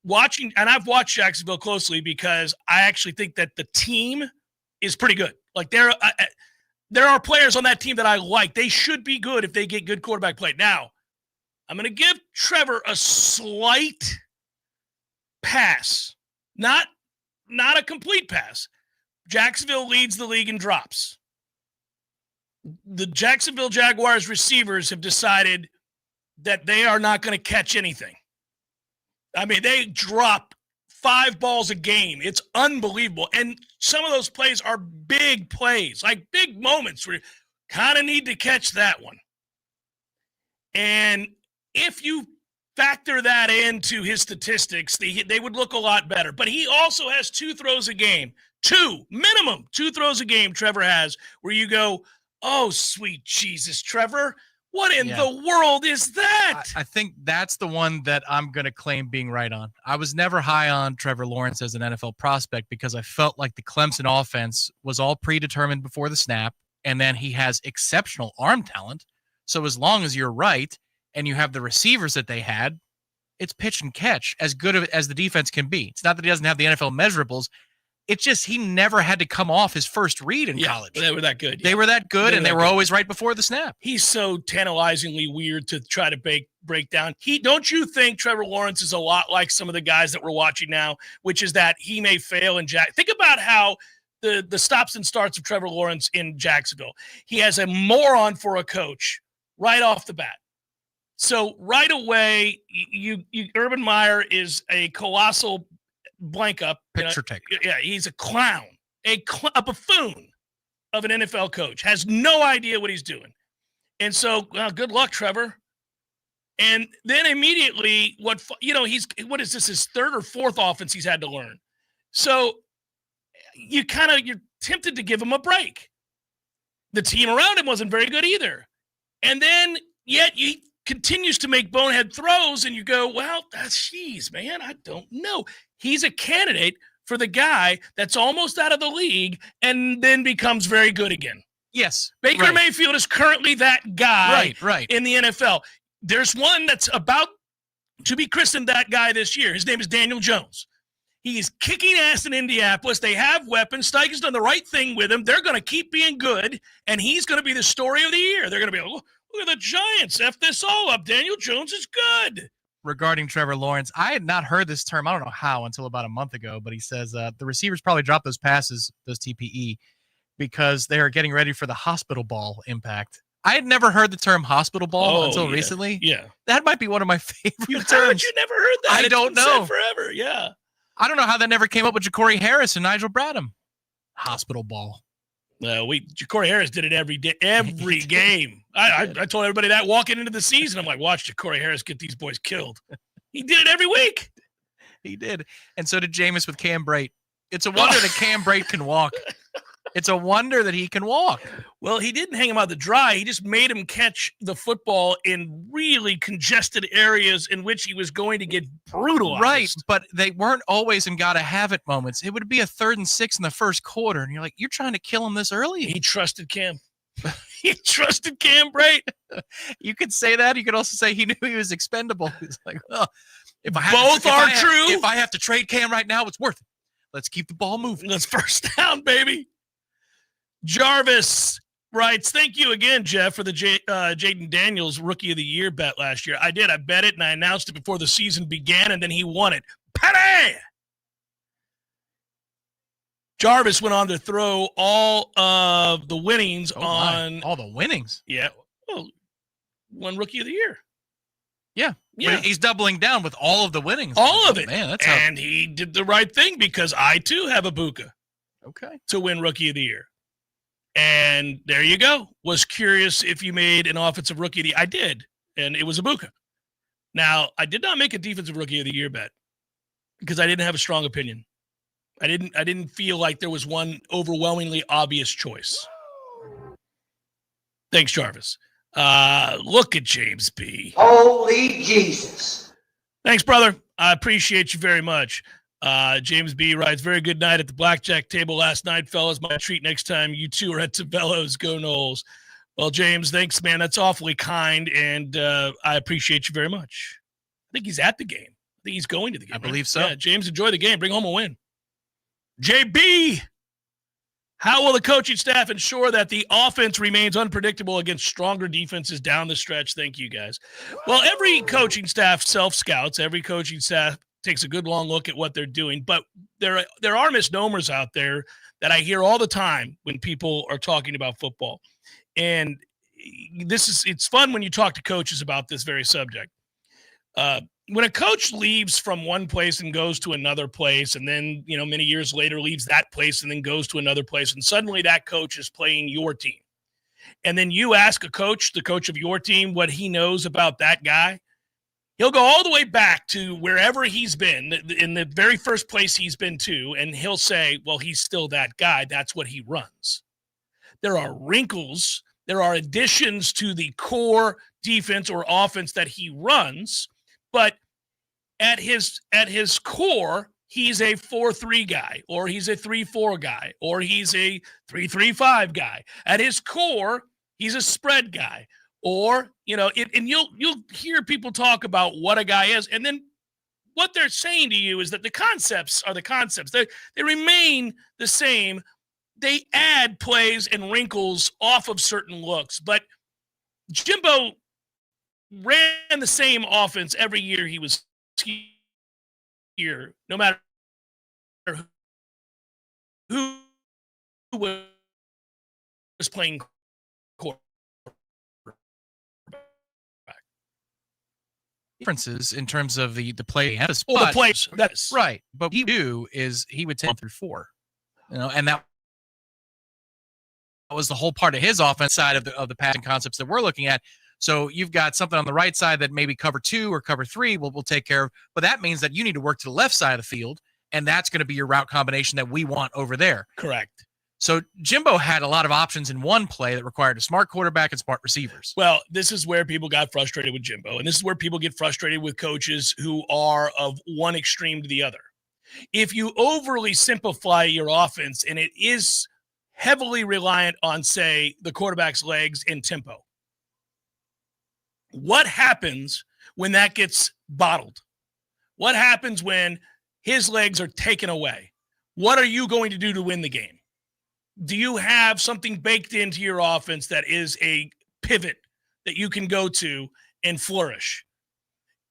S1: And I've watched Jacksonville closely because I actually think that the team is pretty good. Like there are players on that team that I like. They should be good if they get good quarterback play. Now, I'm going to give Trevor a slight pass. Not a complete pass. Jacksonville leads the league in drops. The Jacksonville Jaguars receivers have decided that they are not going to catch anything. I mean, they drop 5 balls a game. It's unbelievable. And some of those plays are big plays, like big moments where you kind of need to catch that one. And if you factor that into his statistics, they would look a lot better. But he also has 2 throws a game. 2 throws a game Trevor has where you go, oh, sweet Jesus, Trevor. What in the world is that?
S2: I think that's the one that I'm going to claim being right on. I was never high on Trevor Lawrence as an NFL prospect because I felt like the Clemson offense was all predetermined before the snap, and then he has exceptional arm talent. So as long as you're right and you have the receivers that they had, it's pitch and catch, as good as the defense can be. It's not that he doesn't have the NFL measurables. It's just he never had to come off his first read in college.
S1: They were that good.
S2: They were that good, and they were always right before the snap.
S1: He's so tantalizingly weird to try to break down. Don't you think Trevor Lawrence is a lot like some of the guys that we're watching now, which is that he may fail in Think about how the stops and starts of Trevor Lawrence in Jacksonville. He has a moron for a coach right off the bat. So right away, Urban Meyer is a colossal blank up.
S2: Picture taker.
S1: Yeah, he's a clown, a buffoon of an NFL coach. Has no idea what he's doing. And so, well, good luck, Trevor. And then immediately, what is this, his third or fourth offense he's had to learn. So you're tempted to give him a break. The team around him wasn't very good either. And then yet he continues to make bonehead throws, and you go, well, geez, man, I don't know. He's a candidate for the guy that's almost out of the league and then becomes very good again.
S2: Yes.
S1: Baker Mayfield is currently that guy
S2: right.
S1: in the NFL. There's one that's about to be christened that guy this year. His name is Daniel Jones. He is kicking ass in Indianapolis. They have weapons. Steichen's done the right thing with him. They're going to keep being good, and he's going to be the story of the year. They're going to be, look at the Giants. F this all up. Daniel Jones is good.
S2: Regarding Trevor Lawrence, I had not heard this term, I don't know how, until about a month ago, but he says the receivers probably dropped those passes, those TPE, because they are getting ready for the hospital ball impact. I had never heard the term hospital ball until recently.
S1: Yeah.
S2: That might be one of my favorite terms.
S1: How had you never heard that?
S2: I don't know.
S1: Said forever, yeah.
S2: I don't know how that never came up with Ja'Cory Harris and Nigel Bradham. Hospital ball.
S1: Ja'Cory Harris did it every day, every game. I told everybody that walking into the season. I'm like, watch Ja'Cory Harris get these boys killed. He did it every week.
S2: He did. And so did Jameis with Cam Brate. It's a wonder that Cam Brate can walk. It's a wonder that he can walk.
S1: Well, he didn't hang him out to dry. He just made him catch the football in really congested areas in which he was going to get brutalized.
S2: Right, but they weren't always in gotta-have-it moments. It would be a 3rd and 6 in the first quarter, and you're like, you're trying to kill him this early?
S1: He trusted Cam. He trusted Cam Brate.
S2: You could say that. You could also say he knew he was expendable. He's like, well, if I have to trade Cam right now, it's worth it. Let's keep the ball moving.
S1: Let's first down, baby. Jarvis writes, thank you again, Jeff, for the Jaden Daniels Rookie of the Year bet last year. I did. I bet it, and I announced it before the season began, and then he won it. Patty! Jarvis went on to throw all of the winnings on...
S2: All the winnings?
S1: Yeah. Well, won Rookie of the Year.
S2: Yeah. He's doubling down with all of the winnings.
S1: All of it.
S2: Man,
S1: and he did the right thing because I, too, have a Buka.
S2: Okay.
S1: To win Rookie of the Year. And there you go. Was curious if you made an offensive rookie of the year. I did, and it was a Buka. Now, I did not make a defensive rookie of the year bet because I didn't have a strong opinion. I didn't feel like there was one overwhelmingly obvious choice. Thanks, Jarvis. Look at James B.
S21: Holy Jesus.
S1: Thanks, brother. I appreciate you very much. James B. writes, very good night at the blackjack table last night, fellas. My treat next time you two are at Tabello's. Go Noles. Well, James, thanks, man. That's awfully kind, and I appreciate you very much. I think he's at the game. I think he's going to the game.
S2: I believe so.
S1: Yeah, James, enjoy the game. Bring home a win. JB, how will the coaching staff ensure that the offense remains unpredictable against stronger defenses down the stretch? Thank you, guys. Well, every coaching staff self-scouts. Every coaching staff takes a good long look at what they're doing, but there are misnomers out there that I hear all the time when people are talking about football. And it's fun when you talk to coaches about this very subject. When a coach leaves from one place and goes to another place, and then, many years later leaves that place and then goes to another place, and suddenly that coach is playing your team. And then you ask a coach, the coach of your team, what he knows about that guy. He'll go all the way back to wherever he's been, in the very first place he's been to, and he'll say, well, he's still that guy. That's what he runs. There are wrinkles. There are additions to the core defense or offense that he runs, but at his core, he's a 4-3 guy, or he's a 3-4 guy, or he's a 3-3-5 guy. At his core, he's a spread guy. Or, and you'll hear people talk about what a guy is, and then what they're saying to you is that the concepts are the concepts. They remain the same. They add plays and wrinkles off of certain looks. But Jimbo ran the same offense every year he was here, no matter who was playing quarterback.
S2: Differences in terms of the play and
S1: the plays. That's
S2: right. But what he do is he would take 1 through 4, and that was the whole part of his offense side of the passing concepts that we're looking at. So you've got something on the right side that maybe cover 2 or cover 3 will take care of, but that means that you need to work to the left side of the field, and that's going to be your route combination that we want over there.
S1: Correct.
S2: So Jimbo had a lot of options in one play that required a smart quarterback and smart receivers.
S1: Well, this is where people got frustrated with Jimbo, and this is where people get frustrated with coaches who are of one extreme to the other. If you overly simplify your offense and it is heavily reliant on, say, the quarterback's legs and tempo, what happens when that gets bottled? What happens when his legs are taken away? What are you going to do to win the game? Do you have something baked into your offense that is a pivot that you can go to and flourish?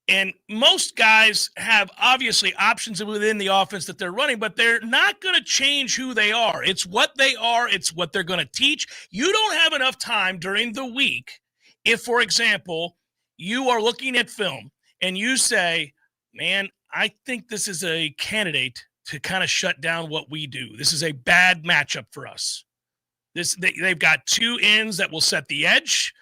S1: And most guys have obviously options within the offense that they're running, but they're not going to change who they are. It's what they are. It's what they're going to teach. You don't have enough time during the week. If, for example, you are looking at film and you say, man, I think this is a candidate to kind of shut down what we do. This is a bad matchup for us. They've got 2 ends that will set the edge.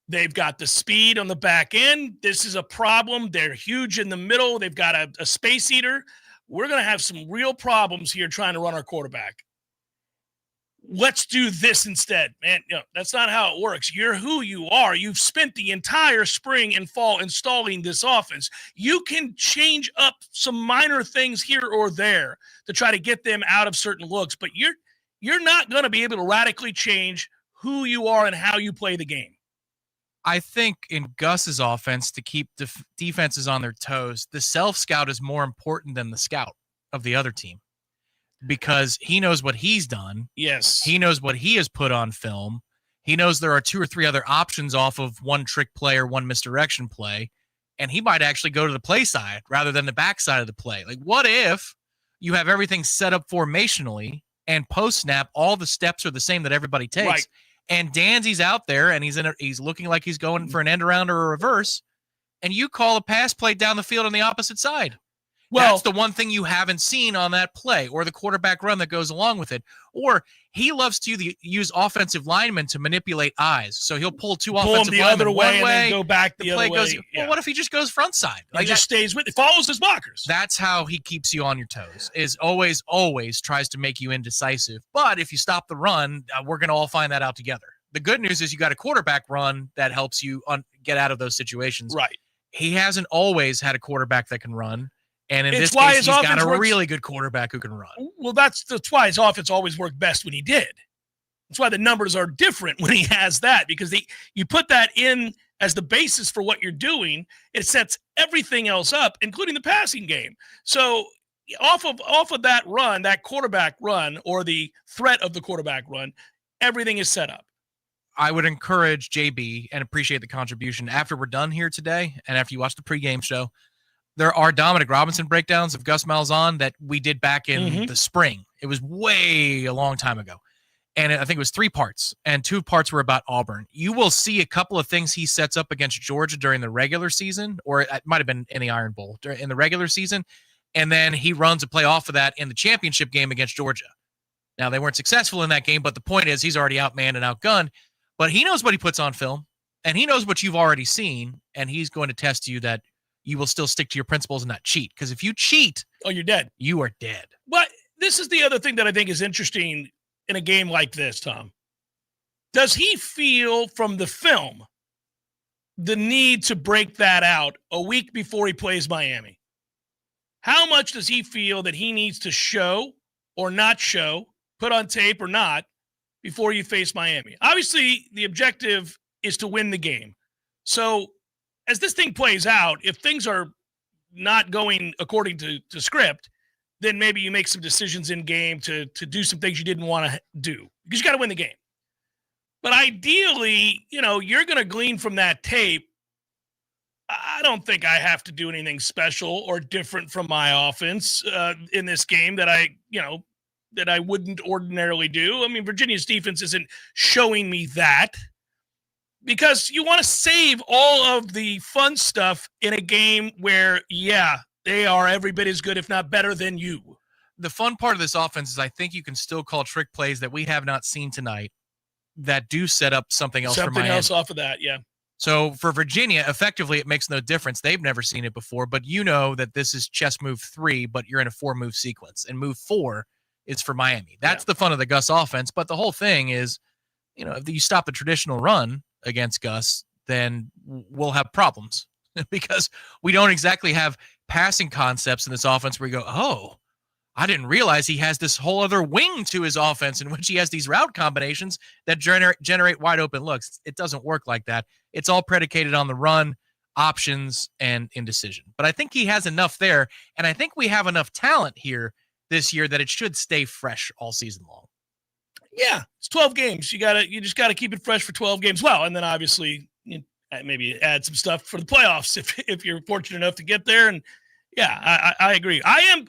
S1: They've got the speed on the back end. This is a problem. They're huge in the middle. They've got a space eater. We're going to have some real problems here trying to run our quarterback. Let's do this instead, man. That's not how it works. You're who you are. You've spent the entire spring and fall installing this offense. You can change up some minor things here or there to try to get them out of certain looks, but you're not going to be able to radically change who you are and how you play the game.
S2: I think in Gus's offense, to keep defenses on their toes, the self-scout is more important than the scout of the other team, because he knows what he's done.
S1: Yes.
S2: He knows what he has put on film. He knows there are 2 or 3 other options off of one trick play or one misdirection play, and he might actually go to the play side rather than the back side of the play. Like, what if you have everything set up formationally and post-snap, all the steps are the same that everybody takes?
S1: Right.
S2: And Danzy's out there, and he's looking like he's going for an end around or a reverse, and you call a pass play down the field on the opposite side. Well, that's the one thing you haven't seen on that play, or the quarterback run that goes along with it. Or he loves to use offensive linemen to manipulate eyes. So he'll pull 2 offensive
S1: the
S2: linemen
S1: other way
S2: one way,
S1: and then go back the other way.
S2: Well, what if he just goes front side?
S1: He just stays with it, follows his blockers.
S2: That's how he keeps you on your toes, is always tries to make you indecisive. But if you stop the run, we're going to all find that out together. The good news is you got a quarterback run that helps you get out of those situations.
S1: Right.
S2: He hasn't always had a quarterback that can run. And in
S1: It's
S2: this
S1: why
S2: case,
S1: his
S2: he's got
S1: offense
S2: a
S1: works-
S2: really good quarterback who can run.
S1: Well, that's why his offense always worked best when he did. That's why the numbers are different when he has that, because you put that in as the basis for what you're doing. It sets everything else up, including the passing game. So off of that run, that quarterback run, or the threat of the quarterback run, everything is set up.
S2: I would encourage JB and appreciate the contribution after we're done here today, and after you watch the pregame show. There are Dominic Robinson breakdowns of Gus Malzahn that we did back in the spring. It was way a long time ago. And I think it was 3 parts, and 2 parts were about Auburn. You will see a couple of things he sets up against Georgia during the regular season, or it might have been in the Iron Bowl in the regular season, and then he runs a play off of that in the championship game against Georgia. Now, they weren't successful in that game, but the point is he's already outmanned and outgunned, but he knows what he puts on film, and he knows what you've already seen, and he's going to test you that you will still stick to your principles and not cheat. Because if you cheat,
S1: you're dead.
S2: You are dead.
S1: But this is the other thing that I think is interesting in a game like this, Tom. Does he feel from the film the need to break that out a week before he plays Miami? How much does he feel that he needs to show or not show, put on tape or not, before you face Miami? Obviously, the objective is to win the game. So as this thing plays out, if things are not going according to script, then maybe you make some decisions in game to do some things you didn't want to do, because you got to win the game. But ideally, you're going to glean from that tape. I don't think I have to do anything special or different from my offense in this game that I wouldn't ordinarily do. I mean, Virginia's defense isn't showing me that, because you want to save all of the fun stuff in a game where, they are every bit as good, if not better, than you.
S2: The fun part of this offense is I think you can still call trick plays that we have not seen tonight that do set up something else for Miami.
S1: Something else off of that, yeah.
S2: So for Virginia, effectively, it makes no difference. They've never seen it before, but you know that this is chess move 3, but you're in a 4-move sequence, and move 4 is for Miami. That's the fun of the Gus offense, but the whole thing is, if you stop the traditional run against Gus, then we'll have problems because we don't exactly have passing concepts in this offense where you go, oh, I didn't realize he has this whole other wing to his offense in which he has these route combinations that generate wide open looks. It doesn't work like that. It's all predicated on the run, options, and indecision. But I think he has enough there, and I think we have enough talent here this year that it should stay fresh all season long.
S1: Yeah, it's 12 games. You just gotta keep it fresh for 12 games. Well, and then obviously maybe add some stuff for the playoffs if you're fortunate enough to get there. And yeah, I agree.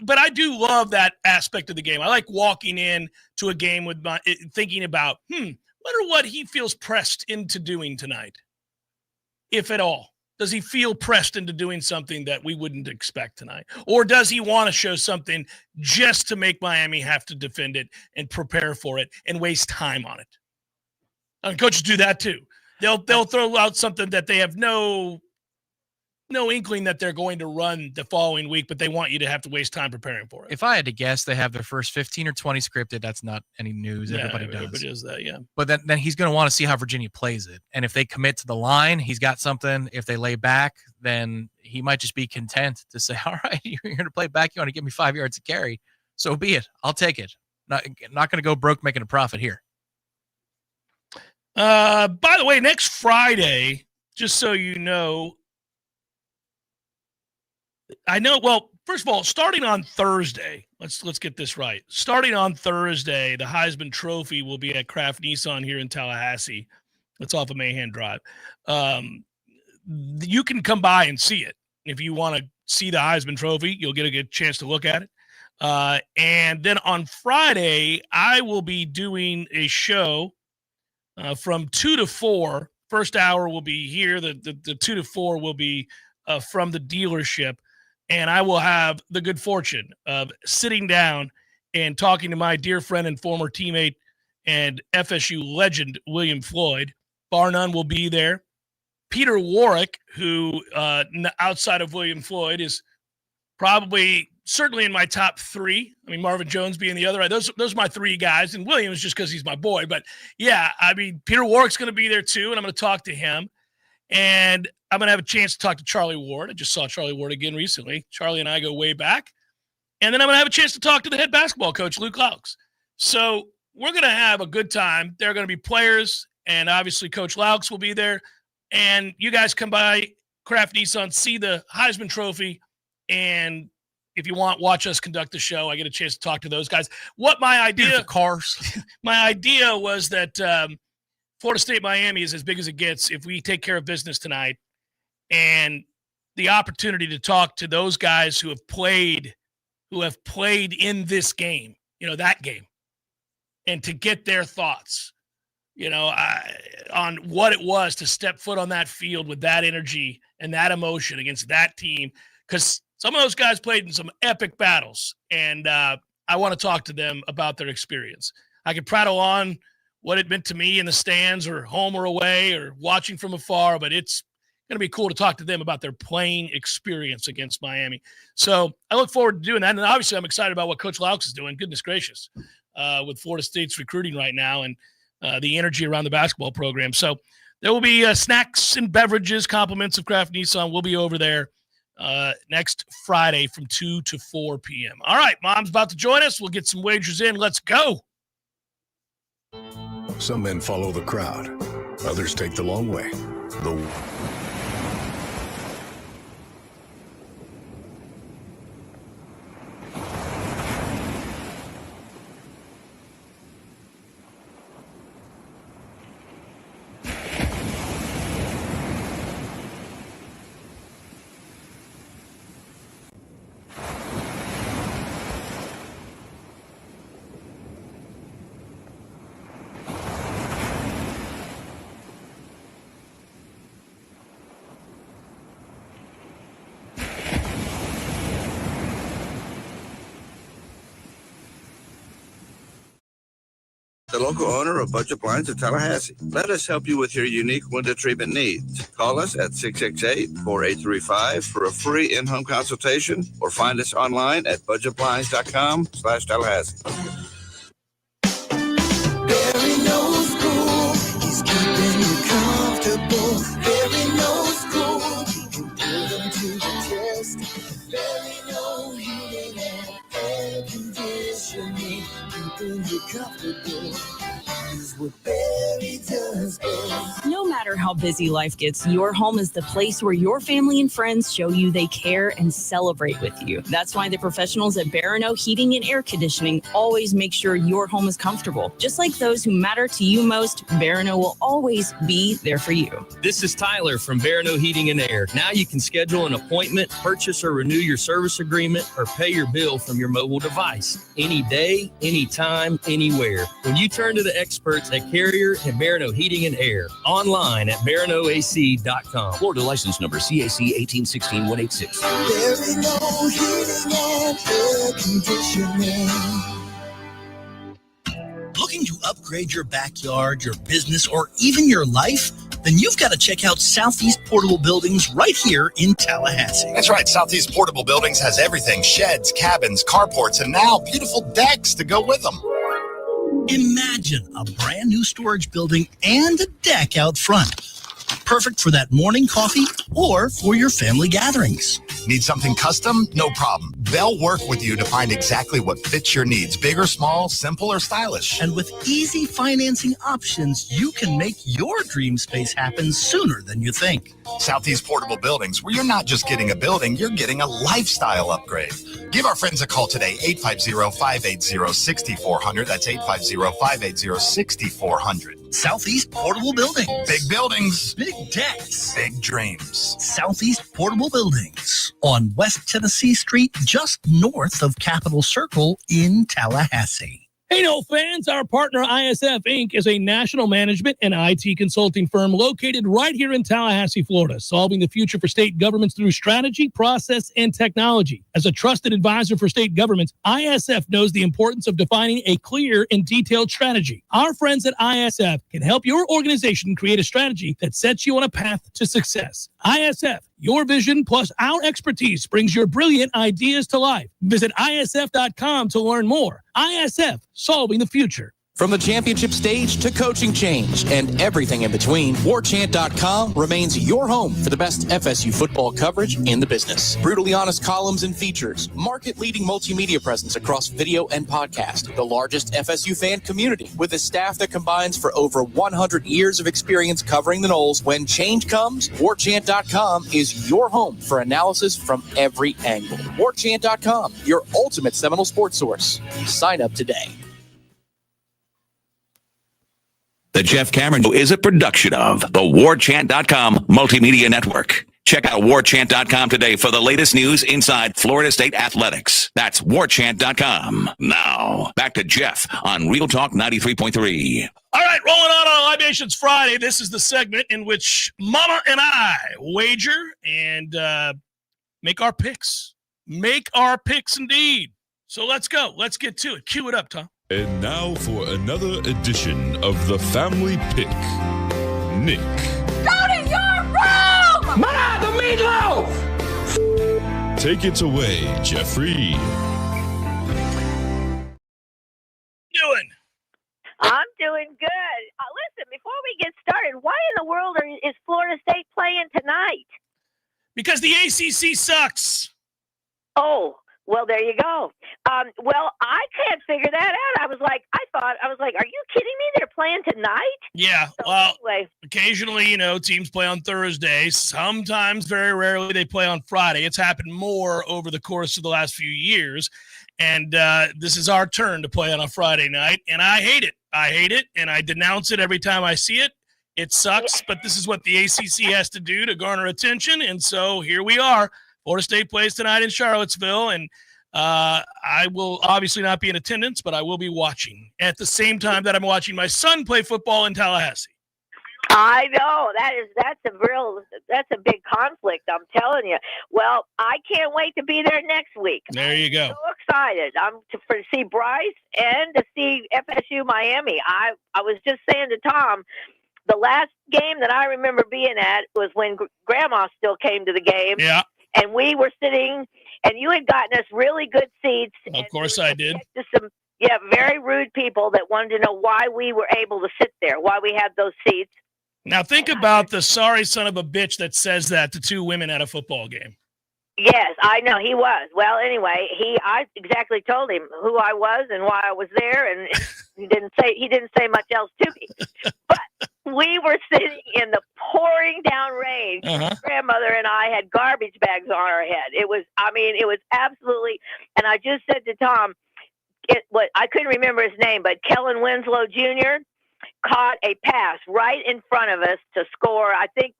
S1: But I do love that aspect of the game. I like walking in to a game with thinking about, wonder what he feels pressed into doing tonight, if at all. Does he feel pressed into doing something that we wouldn't expect tonight? Or does he want to show something just to make Miami have to defend it and prepare for it and waste time on it? And coaches do that too. They'll throw out something that they have no inkling that they're going to run the following week, but they want you to have to waste time preparing for it.
S2: If I had to guess, they have their first 15 or 20 scripted. That's not any news. Everybody does.
S1: Everybody does that, yeah.
S2: But then he's going to want to see how Virginia plays it. And if they commit to the line, he's got something. If they lay back, then he might just be content to say, all right, you're going to play back. You want to give me 5 yards to carry. So be it. I'll take it. Not going to go broke making a profit here.
S1: By the way, next Friday, just so you know, first of all, starting on Thursday, let's get this right. Starting on Thursday, the Heisman Trophy will be at Kraft Nissan here in Tallahassee. It's off of Mahan Drive. You can come by and see it. If you want to see the Heisman Trophy, you'll get a good chance to look at it. And then on Friday, I will be doing a show from 2 to 4. First hour will be here. The 2 to 4 will be from the dealership. And I will have the good fortune of sitting down and talking to my dear friend and former teammate and FSU legend, William Floyd. Bar none will be there. Peter Warwick, who outside of William Floyd is certainly in my top 3. I mean, Marvin Jones being the other. Those are my 3 guys. And Williams just because he's my boy. But, yeah, I mean, Peter Warwick's going to be there too, and I'm going to talk to him. And I'm going to have a chance to talk to Charlie Ward. I just saw Charlie Ward again recently. Charlie and I go way back. And then I'm going to have a chance to talk to the head basketball coach, Luke Laux. So we're going to have a good time. There are going to be players, and obviously Coach Laux will be there. And you guys come by Kraft Nissan, see the Heisman Trophy, and if you want, watch us conduct the show. I get a chance to talk to those guys. My idea was that Florida State Miami is as big as it gets if we take care of business tonight, and the opportunity to talk to those guys who have played in this game, that game, and to get their thoughts, on what it was to step foot on that field with that energy and that emotion against that team, because some of those guys played in some epic battles, and I want to talk to them about their experience. I could prattle on what it meant to me in the stands or home or away or watching from afar, but it's going to be cool to talk to them about their playing experience against Miami. So I look forward to doing that. And obviously I'm excited about what Coach Laux is doing. Goodness gracious, with Florida State's recruiting right now and the energy around the basketball program. So there will be snacks and beverages, compliments of Kraft Nissan. We'll be over there next Friday from 2 to 4 p.m. All right, Mom's about to join us. We'll get some wagers in. Let's go.
S3: Some men follow the crowd. Others take the long way.
S4: the local owner of Budget Blinds of Tallahassee. Let us help you with your unique window treatment needs. Call us at 668-4835 for a free in-home consultation or find us online at budgetblinds.com/Tallahassee.
S22: Barry knows cool. He's keeping you comfortable. Barry knows cool. You can put him to the test. Barry knows heating and air conditioning. Keeping you comfortable is what Barry does best.
S23: No matter how busy life gets, your home is the place where your family and friends show you they care and celebrate with you. That's why the professionals at Barano Heating and Air Conditioning always make sure your home is comfortable. Just like those who matter to you most, Barano will always be there for you.
S24: This is Tyler from Barano Heating and Air. Now you can schedule an appointment, purchase or renew your service agreement, or pay your bill from your mobile device. Any day, anytime, anywhere. When you turn to the experts at Carrier and Barano Heating and Air, online at baranoac.com.
S25: Florida license number CAC 1816186.
S22: Barry knows heating and air conditioning.
S26: Looking to upgrade your backyard, your business, or even your life? Then you've got to check out Southeast Portable Buildings right here in Tallahassee.
S19: That's right. Southeast Portable Buildings has everything. Sheds, cabins, carports, and now beautiful decks to go with them.
S26: Imagine a brand new storage building and a deck out front. Perfect for that morning coffee or for your family gatherings.
S19: Need something custom? No problem. They'll work with you to find exactly what fits your needs. Big or small, simple or stylish.
S26: And with easy financing options, you can make your dream space happen sooner than you think.
S19: Southeast Portable Buildings, where you're not just getting a building, you're getting a lifestyle upgrade. Give our friends a call today, 850-580-6400. That's 850-580-6400.
S26: Southeast Portable Buildings.
S19: Big buildings.
S26: Big decks.
S19: Big dreams.
S26: Southeast Portable Buildings on West Tennessee Street, just north of Capitol Circle in Tallahassee.
S1: Hey, Noles fans, our partner ISF Inc. is a national management and IT consulting firm located right here in Tallahassee, Florida, solving the future for state governments through strategy, process, and technology. As a trusted advisor for state governments, ISF knows the importance of defining a clear and detailed strategy. Our friends at ISF can help your organization create a strategy that sets you on a path to success. ISF, your vision plus our expertise brings your brilliant ideas to life. Visit ISF.com to learn more. ISF, solving the future.
S6: From the championship stage to coaching change and everything in between, Warchant.com remains your home for the best FSU football coverage in the business. Brutally honest columns and features, market-leading multimedia presence across video and podcast, the largest FSU fan community with a staff that combines for over 100 years of experience covering the Noles. When change comes, Warchant.com is your home for analysis from every angle. Warchant.com, your ultimate Seminole sports source. Sign up today.
S7: The Jeff Cameron Show is a production of the Warchant.com Multimedia Network. Check out Warchant.com today for the latest news inside Florida State athletics. That's Warchant.com. Now, back to Jeff on Real Talk 93.3.
S1: All right, rolling on Libations Friday. This is the segment in which Mama and I wager and make our picks. Make our picks indeed. So let's go. Let's get to it. Cue it up, Tom.
S27: And now for another edition of the Family Pick. Nick.
S22: Go to your room! Ma, the meatloaf!
S27: Take it away, Jeffrey.
S1: Doing?
S28: I'm doing good. Listen, before we get started, why in the world is Florida State playing tonight?
S1: Because the ACC sucks.
S28: Oh, well, there you go. Well, I can't figure that out. I was like, are you kidding me? They're playing tonight?
S1: Yeah.
S28: So
S1: well,
S28: anyway.
S1: Occasionally, teams play on Thursday. Sometimes, very rarely, they play on Friday. It's happened more over the course of the last few years. And this is our turn to play on a Friday night. And I hate it. And I denounce it every time I see it. It sucks, but this is what the ACC has to do to garner attention. And so here we are. Florida State plays tonight in Charlottesville, and I will obviously not be in attendance, but I will be watching at the same time that I'm watching my son play football in Tallahassee.
S28: I know that's a big conflict. I'm telling you. Well, I can't wait to be there next week.
S1: There you go.
S28: So excited. To see Bryce and to see FSU Miami. I was just saying to Tom, the last game that I remember being at was when Grandma still came to the game.
S1: Yeah.
S28: And we were sitting, and you had gotten us really good seats.
S1: Of course I did.
S28: To some, very rude people that wanted to know why we were able to sit there, why we had those seats.
S1: Now think about the sorry son of a bitch that says that to two women at a football game.
S28: Yes, I know he was. Well, anyway, I exactly told him who I was and why I was there, and he didn't say much else to me. But we were sitting in the pouring down rain.
S1: Uh-huh.
S28: Grandmother and I had garbage bags on our head. It was absolutely. And I just said to Tom, I couldn't remember his name, but Kellen Winslow Jr. caught a pass right in front of us to score. I think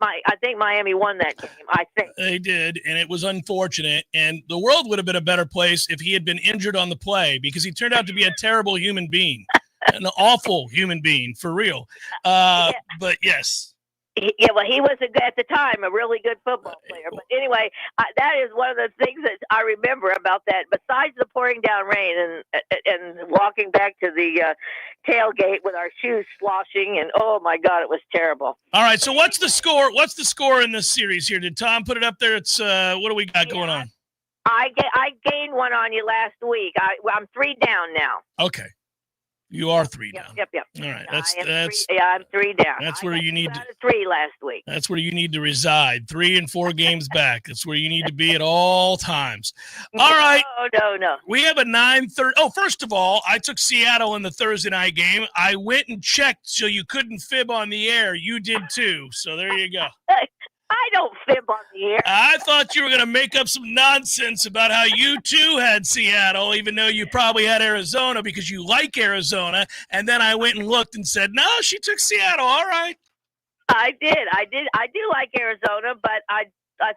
S28: Miami won that game. I think
S1: they did, and it was unfortunate. And the world would have been a better place if he had been injured on the play, because he turned out to be a terrible human being, an awful human being for real. But yes.
S28: Well, he was at the time a really good football player. But anyway, that is one of the things that I remember about that. Besides the pouring down rain and walking back to the tailgate with our shoes sloshing, and oh my God, it was terrible.
S1: All right, so what's the score? What's the score in this series here? Did Tom put it up there? It's what do we got going on?
S28: I gained one on you last week. I'm 3 down now.
S1: Okay. You are 3 down.
S28: Yep.
S1: All right,
S28: I'm 3 down.
S1: That's where you need to.
S28: 3 last week.
S1: That's where you need to reside. 3 and 4 games back. That's where you need to be at all times. All right.
S28: No.
S1: We have a 9:30. Oh, first of all, I took Seattle in the Thursday night game. I went and checked so you couldn't fib on the air. You did too. So there you go.
S28: I don't fib on the air.
S1: I thought you were going to make up some nonsense about how you too had Seattle, even though you probably had Arizona because you like Arizona. And then I went and looked and said, no, she took Seattle. All right.
S28: I did. I do like Arizona, but I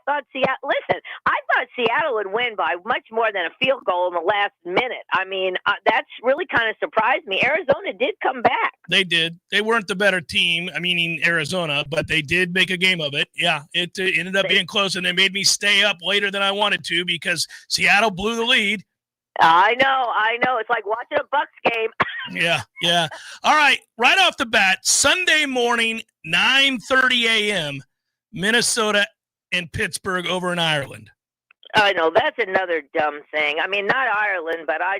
S28: thought Seattle. Listen, I thought Seattle would win by much more than a field goal in the last minute. I mean, that's really kind of surprised me. Arizona did come back.
S1: They did. They weren't the better team. I mean, Arizona, but they did make a game of it. Yeah, it ended up being close, and they made me stay up later than I wanted to because Seattle blew the lead.
S28: I know. It's like watching a Bucks game.
S1: Yeah. All right, right off the bat, Sunday morning, 9:30 a.m., Minnesota and Pittsburgh over in Ireland.
S28: I know, that's another dumb thing. I mean, not Ireland, but I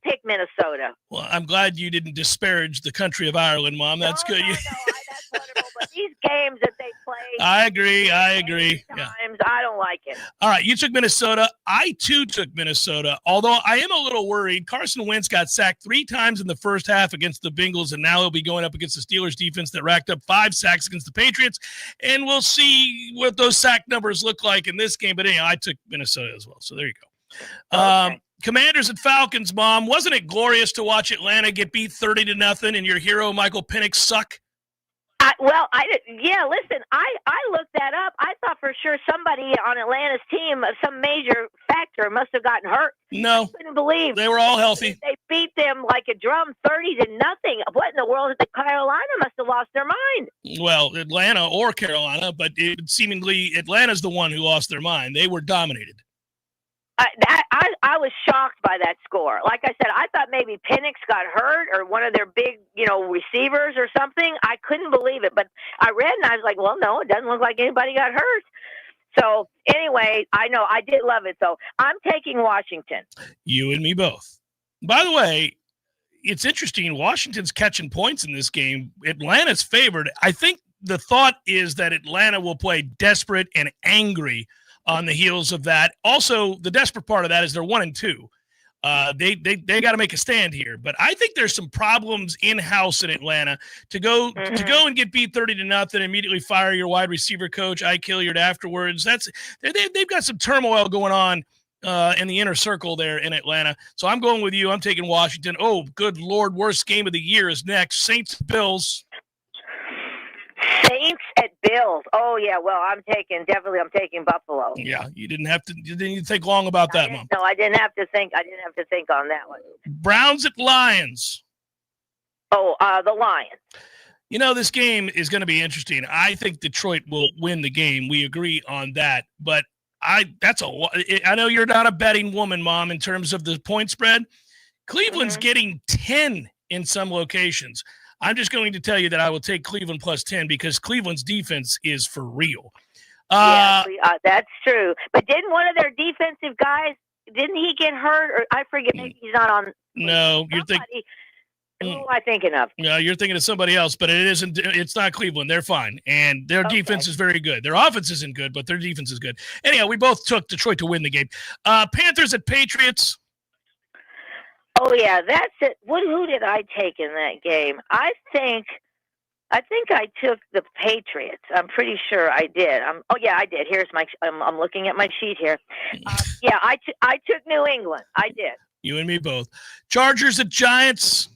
S28: pick Minnesota.
S1: Well, I'm glad you didn't disparage the country of Ireland, Mom. That's good.
S28: No, that's wonderful. But these games that they play.
S1: I agree.
S28: Times, I don't like it.
S1: All right, you took Minnesota. I, too, took Minnesota, although I am a little worried. Carson Wentz got sacked 3 times in the first half against the Bengals, and now he'll be going up against the Steelers defense that racked up 5 sacks against the Patriots, and we'll see what those sack numbers look like in this game. But anyhow, I took Minnesota as well, so there you go. Okay. Commanders and Falcons, Mom. Wasn't it glorious to watch Atlanta get beat 30-0 and your hero Michael Penix suck?
S28: Listen, I looked that up. I thought for sure somebody on Atlanta's team, some major factor, must have gotten hurt.
S1: No.
S28: I couldn't believe
S1: they were all healthy.
S28: They beat them like a drum 30-0. What in the world? Carolina must have lost their mind.
S1: Well, Atlanta or Carolina, but seemingly Atlanta's the one who lost their mind. They were dominated.
S28: I was shocked by that score. Like I said, I thought maybe Penix got hurt or one of their big, receivers or something. I couldn't believe it. But I read and I was like, well, no, it doesn't look like anybody got hurt. So anyway, I know I did love it. So I'm taking Washington.
S1: You and me both. By the way, it's interesting. Washington's catching points in this game. Atlanta's favored. I think the thought is that Atlanta will play desperate and angry on the heels of that. Also, the desperate part of that is they're 1-2. They got to make a stand here. But I think there's some problems in-house in Atlanta to go and get beat 30-0 and immediately fire your wide receiver coach, Ike Hilliard, afterwards. They've got some turmoil going on in the inner circle there in Atlanta. So I'm going with you. I'm taking Washington. Oh, good Lord, worst game of the year is next. Saints, Bills.
S28: Saints at Bills. Oh yeah, well I'm taking Buffalo.
S1: Yeah, you didn't think long about that, Mom.
S28: No, I didn't have to think on that one.
S1: Browns at Lions.
S28: Oh, the Lions.
S1: This game is going to be interesting. I think Detroit will win the game. We agree on that, but that's a lot. I know you're not a betting woman, Mom, in terms of the point spread. Cleveland's getting 10 in some locations. I'm just going to tell you that I will take Cleveland plus 10 because Cleveland's defense is for real.
S28: That's true. But didn't one of their defensive guys, didn't he get hurt? Or I forget, maybe he's not on.
S1: No, you're thinking.
S28: Who am I thinking of?
S1: No, you're thinking of somebody else, but it isn't. It's not Cleveland. They're fine, and their defense is very good. Their offense isn't good, but their defense is good. Anyhow, we both took Detroit to win the game. Panthers at Patriots.
S28: Oh yeah, that's it. Who did I take in that game? I think I took the Patriots. I'm pretty sure I did. I did. Here's my. I'm looking at my sheet here. I took New England. I did.
S1: You and me both. Chargers at Giants.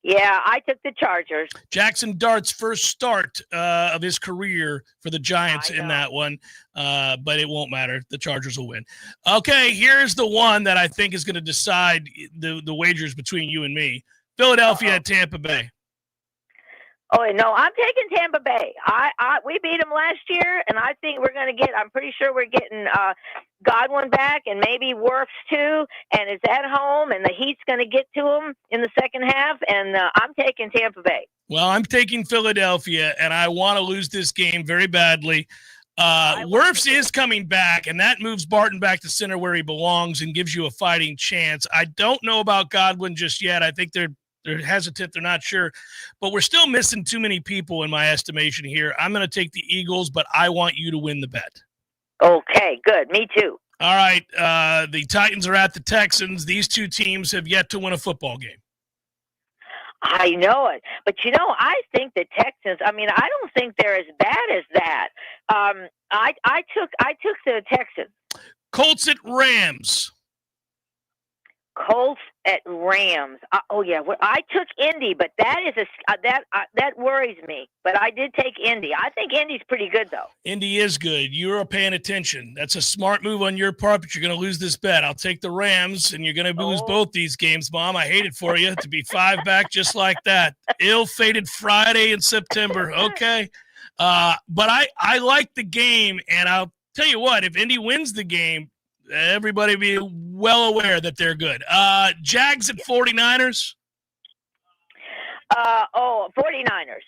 S28: Yeah, I took the Chargers.
S1: Jackson Dart's first start of his career for the Giants in that one, but it won't matter. The Chargers will win. Okay, here's the one that I think is going to decide the wagers between you and me. Philadelphia at Tampa Bay.
S28: Oh no, I'm taking Tampa Bay. We beat them last year, and I think we're going to get. I'm pretty sure we're getting Godwin back, and maybe Wirfs too. And it's at home, and the Heat's going to get to them in the second half. And I'm taking Tampa Bay.
S1: Well, I'm taking Philadelphia, and I want to lose this game very badly. Wirfs is coming back, and that moves Barton back to center where he belongs and gives you a fighting chance. I don't know about Godwin just yet. I think they're hesitant. They're not sure. But we're still missing too many people in my estimation here. I'm going to take the Eagles, but I want you to win the bet.
S28: Okay, good. Me too.
S1: All right. The Titans are at the Texans. These two teams have yet to win a football game.
S28: I know it. But, I think the Texans, I don't think they're as bad as that. I took the Texans.
S1: Colts at Rams.
S28: Colts at Rams. I took Indy, but that is that worries me. But I did take Indy. I think Indy's pretty good though.
S1: Indy is good. You're paying attention. That's a smart move on your part, but you're going to lose this bet. I'll take the Rams, and you're going to lose both these games, Mom. I hate it for you to be 5 back just like that. Ill-fated Friday in September. Okay, but I like the game, and I'll tell you what. If Indy wins the game, everybody be well aware that they're good. Jags at 49ers.
S28: 49ers.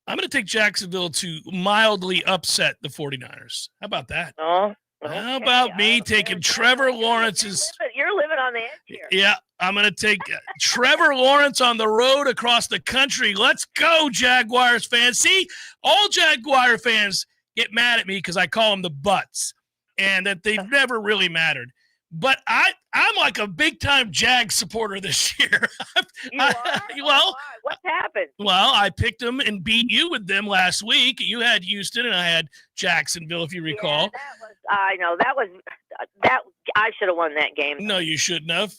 S1: I'm going to take Jacksonville to mildly upset the 49ers. How about that?
S28: Oh,
S1: okay. How about me taking Trevor Lawrence's...
S28: You're living on the edge here.
S1: Yeah, I'm going to take Trevor Lawrence on the road across the country. Let's go, Jaguars fans. See, all Jaguar fans get mad at me because I call them the Butts, and that they've never really mattered. But I'm like a big-time Jags supporter this year.
S28: You are? Well, what happened?
S1: Well, I picked them and beat you with them last week. You had Houston, and I had Jacksonville, if you recall.
S28: Yeah, I should have won that game.
S1: No, you shouldn't have.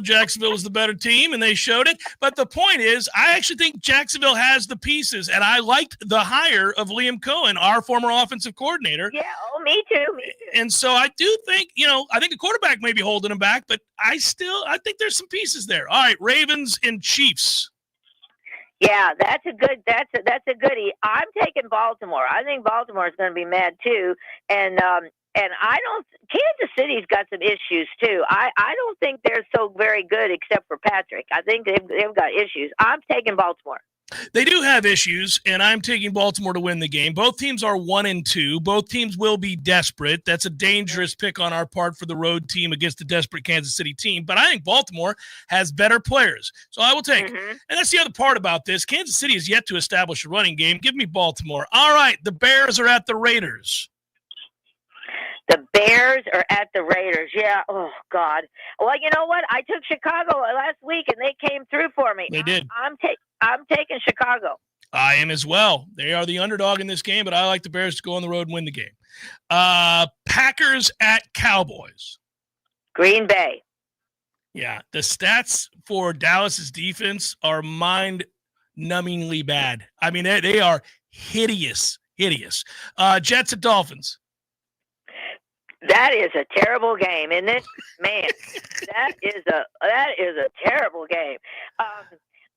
S1: Jacksonville was the better team, and they showed it. But the point is, I actually think Jacksonville has the pieces, and I liked the hire of Liam Cohen, our former offensive coordinator.
S28: Yeah, me too.
S1: And so I do think, I think the quarterback may be holding him back, but I think there's some pieces there. All right, Ravens and Chiefs.
S28: Yeah, that's a goodie. I'm taking Baltimore. I think Baltimore is going to be mad too, and Kansas City's got some issues too. I don't think they're so very good except for Patrick. I think they've got issues. I'm taking Baltimore.
S1: They do have issues, and I'm taking Baltimore to win the game. Both teams are 1-2. Both teams will be desperate. That's a dangerous pick on our part for the road team against the desperate Kansas City team. But I think Baltimore has better players, so I will take it. And that's the other part about this. Kansas City has yet to establish a running game. Give me Baltimore. All right, the Bears are at the Raiders.
S28: The Bears are at the Raiders. Yeah. Oh, God. Well, you know what? I took Chicago last week, and they came through for me.
S1: They did.
S28: I'm taking Chicago.
S1: I am as well. They are the underdog in this game, but I like the Bears to go on the road and win the game. Packers at Cowboys.
S28: Green Bay.
S1: Yeah. The stats for Dallas's defense are mind-numbingly bad. I mean, they are hideous. Jets at Dolphins.
S28: That is a terrible game, isn't it? Man, that is a terrible game.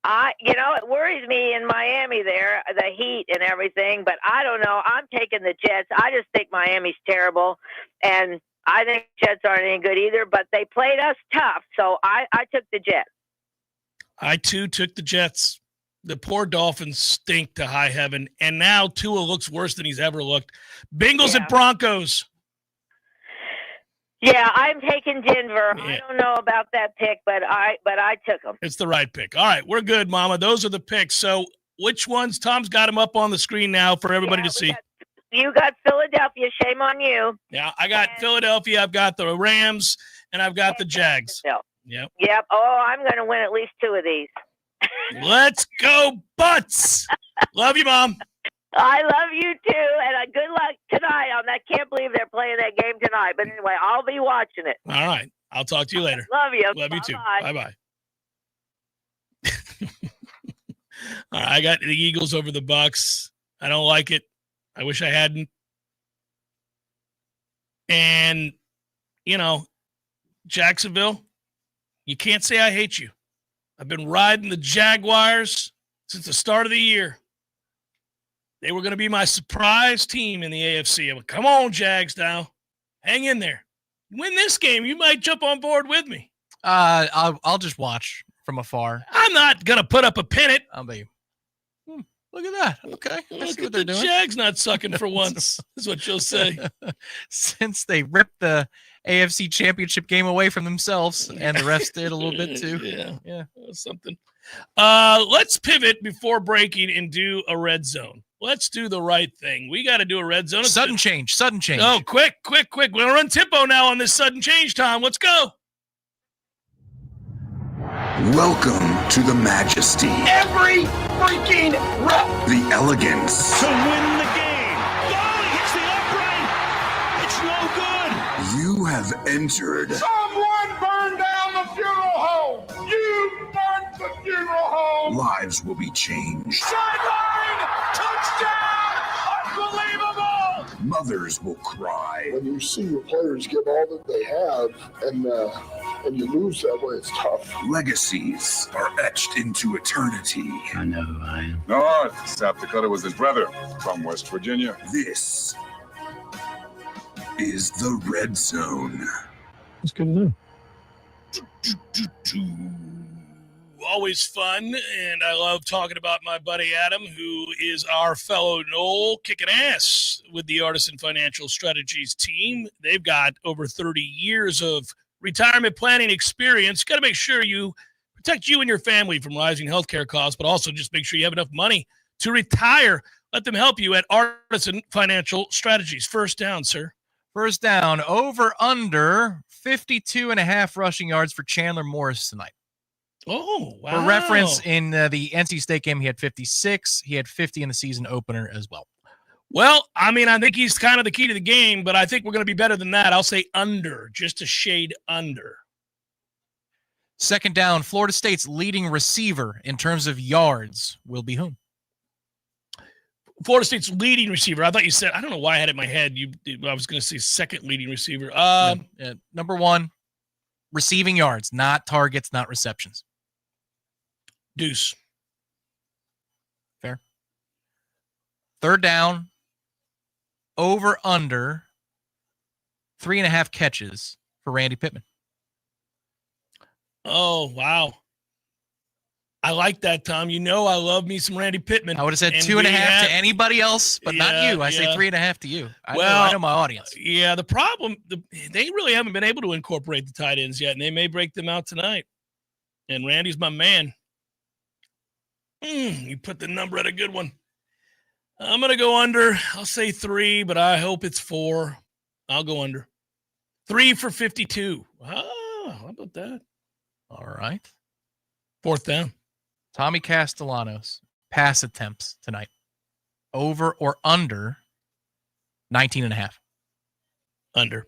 S28: It worries me in Miami there, the heat and everything, but I don't know. I'm taking the Jets. I just think Miami's terrible, and I think Jets aren't any good either, but they played us tough, so I took the Jets.
S1: I, too, took the Jets. The poor Dolphins stink to high heaven, and now Tua looks worse than he's ever looked. Bengals and Broncos.
S28: Yeah, I'm taking Denver.
S1: Yeah.
S28: I don't know about that pick, but I took them.
S1: It's the right pick. All right, we're good, Mama. Those are the picks. So which ones? Tom's got them up on the screen now for everybody to see.
S28: You got Philadelphia. Shame on you.
S1: Yeah, I got Philadelphia. I've got the Rams, and I've got the Jags. Yep.
S28: Yep. Oh, I'm going to win at least 2 of these.
S1: Let's go, Butts. Love you, Mom.
S28: I love you too, and good luck tonight. I can't believe they're playing that game tonight. But anyway, I'll be watching it.
S1: All right. I'll talk to you later.
S28: Love you.
S1: Love you too.
S28: Bye-bye.
S1: Bye-bye. All right, I got the Eagles over the Bucks. I don't like it. I wish I hadn't. And, Jacksonville, you can't say I hate you. I've been riding the Jaguars since the start of the year. They were going to be my surprise team in the AFC. I'm like, come on, Jags now. Hang in there. Win this game, you might jump on board with me.
S2: I'll just watch from afar.
S1: I'm not going to put up a pennant.
S2: I'll be, look at that. Okay. I see what they're doing.
S1: Jags not sucking for once, is what you'll say.
S2: Since they ripped the AFC championship game away from themselves, and the refs did a little bit too.
S1: Yeah. Something. Let's pivot before breaking and do a red zone. Let's do the right thing. We got to do a red zone.
S2: Sudden change.
S1: Oh, quick. We're going to run tempo now on this sudden change, Tom. Let's go.
S5: Welcome to the majesty.
S21: Every freaking rep.
S5: The elegance.
S21: To win the game. Oh, he hits the upright. It's no good.
S5: You have entered.
S21: Someone burned down the funeral home. You burned the funeral home.
S5: Lives will be changed.
S21: Sideline. Touchdown. Unbelievable.
S5: Mothers will cry.
S8: When you see your players give all that they have and you lose that way, it's tough.
S5: Legacies are etched into eternity.
S9: I know who I am.
S10: North, South Dakota was his brother from West Virginia.
S5: This is the Red Zone.
S8: That's good to know.
S1: Always fun, and I love talking about my buddy Adam, who is our fellow Nole, kicking ass with the Artisan Financial Strategies team. They've got over 30 years of retirement planning experience. Got to make sure you protect you and your family from rising healthcare costs, but also just make sure you have enough money to retire. Let them help you at Artisan Financial Strategies. First down, sir.
S2: First down, over under 52.5 rushing yards for Chandler Morris tonight.
S1: Oh, wow.
S2: For reference, in the NC State game, he had 56. He had 50 in the season opener as well.
S1: Well, I think he's kind of the key to the game, but I think we're going to be better than that. I'll say under, just a shade under.
S2: Second down, Florida State's leading receiver in terms of yards will be whom?
S1: Florida State's leading receiver. I thought you said, I don't know why I had it in my head. I was going to say second leading receiver.
S2: Number one, receiving yards, not targets, not receptions.
S1: Deuce.
S2: Fair. Third down, over under 3.5 catches for Randy Pittman.
S1: Oh, wow. I like that, Tom. I love me some Randy Pittman.
S2: I would have said 2.5 to anybody else, but not you. I say 3.5 to you. I know my audience.
S1: Yeah, the problem, they really haven't been able to incorporate the tight ends yet, and they may break them out tonight. And Randy's my man. You put the number at a good one. I'm going to go under. I'll say 3, but I hope it's 4. I'll go under. 3 for 52. Oh, how about that?
S2: All right.
S1: Fourth down.
S2: Tommy Castellanos, pass attempts tonight. Over or under 19.5.
S1: Under.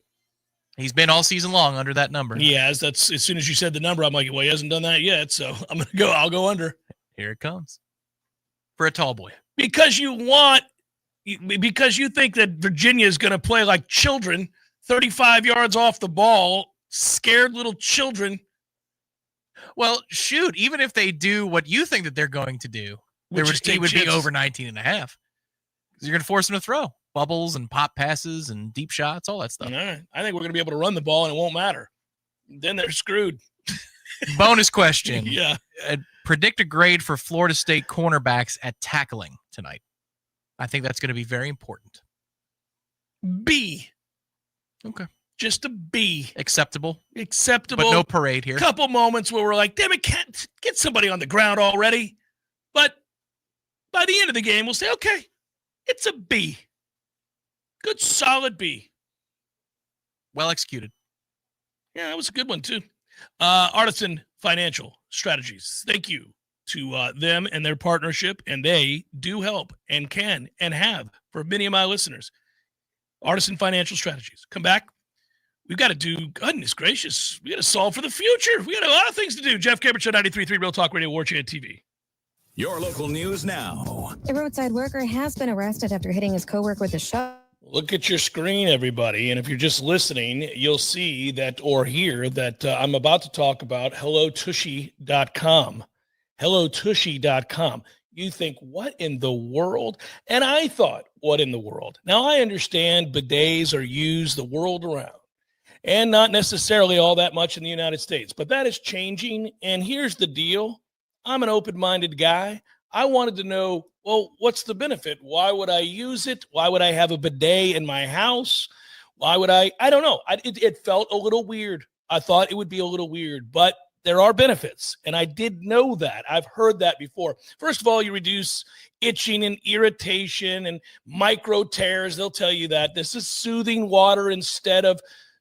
S2: He's been all season long under that number.
S1: Yeah, that's as soon as you said the number, I'm like, well, he hasn't done that yet, so I'll go under.
S2: Here it comes. For a tall boy.
S1: Because you think that Virginia is going to play like children, 35 yards off the ball, scared little children.
S2: Well, shoot, even if they do what you think that they're going to do, it would be over 19 and a half. Because you're going to force them to throw bubbles and pop passes and deep shots, all that stuff.
S1: All right. I think we're going to be able to run the ball and it won't matter. Then they're screwed.
S2: Bonus question.
S1: Yeah.
S2: Predict a grade for Florida State cornerbacks at tackling tonight. I think that's going to be very important.
S1: B.
S2: Okay.
S1: Just a B.
S2: Acceptable.
S1: But
S2: no parade here.
S1: Couple moments where we're like, damn it, can't get somebody on the ground already. But by the end of the game, we'll say, okay, it's a B. Good, solid B.
S2: Well executed.
S1: Yeah, that was a good one, too. Artisan Financial Strategies. Thank you to them and their partnership, and they do help and can and have for many of my listeners. Artisan Financial Strategies. Come back. We've got to do, goodness gracious, we got to solve for the future. We got a lot of things to do. Jeff Cameron Show, 93.3 Real Talk Radio, Warchant TV.
S7: Your local news now.
S9: A roadside worker has been arrested after hitting his coworker with a shovel.
S1: Look at your screen, everybody. And if you're just listening, you'll see that or hear that I'm about to talk about HelloTushy.com. HelloTushy.com. You think, what in the world? And I thought, what in the world? Now, I understand bidets are used the world around and not necessarily all that much in the United States, but that is changing. And here's the deal. I'm an open-minded guy. I wanted to know, well, what's the benefit? Why would I use it? Why would I have a bidet in my house? Why would I don't know. It felt a little weird. I thought it would be a little weird, but there are benefits, and I did know that. I've heard that before. First of all, you reduce itching and irritation and micro tears. They'll tell you that. This is soothing water instead of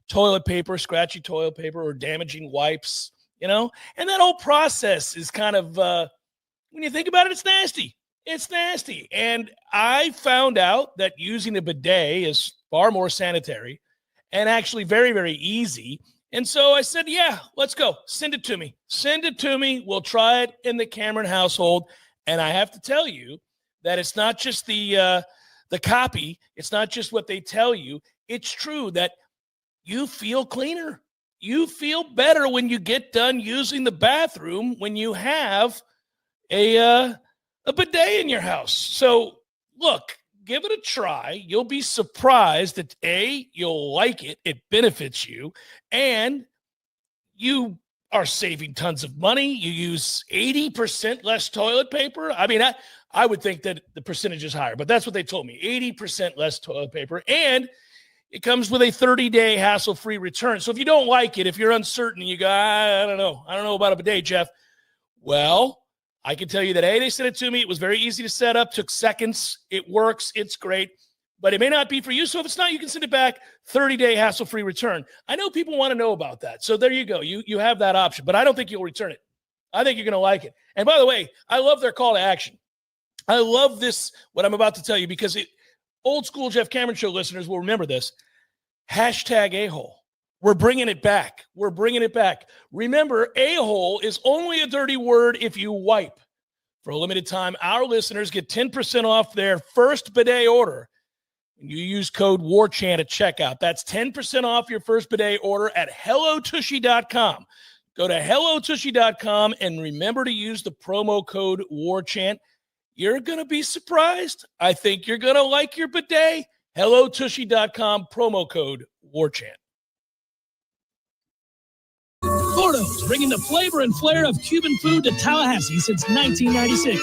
S1: toilet paper, scratchy toilet paper, or damaging wipes, you know? And that whole process is kind of, when you think about it, it's nasty. It's nasty. And I found out that using a bidet is far more sanitary and actually very, very easy. And so I said, yeah, let's go. Send it to me. Send it to me. We'll try it in the Cameron household. And I have to tell you that it's not just the copy. It's not just what they tell you. It's true that you feel cleaner. You feel better when you get done using the bathroom when you have a bidet in your house. So look, give it a try. You'll be surprised that A, you'll like it. It benefits you. And you are saving tons of money. You use 80% less toilet paper. I mean, I would think that the percentage is higher, but that's what they told me. 80% less toilet paper. And it comes with a 30-day hassle-free return. So if you don't like it, if you're uncertain, you go, I don't know. I don't know about a bidet, Jeff. Well, I can tell you that, A, they sent it to me. It was very easy to set up, took seconds. It works. It's great. But it may not be for you. So if it's not, you can send it back, 30-day hassle-free return. I know people want to know about that. So there you go. You have that option. But I don't think you'll return it. I think you're going to like it. And by the way, I love their call to action. I love this, what I'm about to tell you, because old school Jeff Cameron Show listeners will remember this. Hashtag a-hole. We're bringing it back. We're bringing it back. Remember, a-hole is only a dirty word if you wipe. For a limited time, our listeners get 10% off their first bidet order. And you use code WARCHANT at checkout. That's 10% off your first bidet order at HelloTushy.com. Go to HelloTushy.com and remember to use the promo code WARCHANT. You're going to be surprised. I think you're going to like your bidet. HelloTushy.com, promo code WARCHANT.
S11: Gordo's, bringing the flavor and flair of Cuban food to Tallahassee since 1996.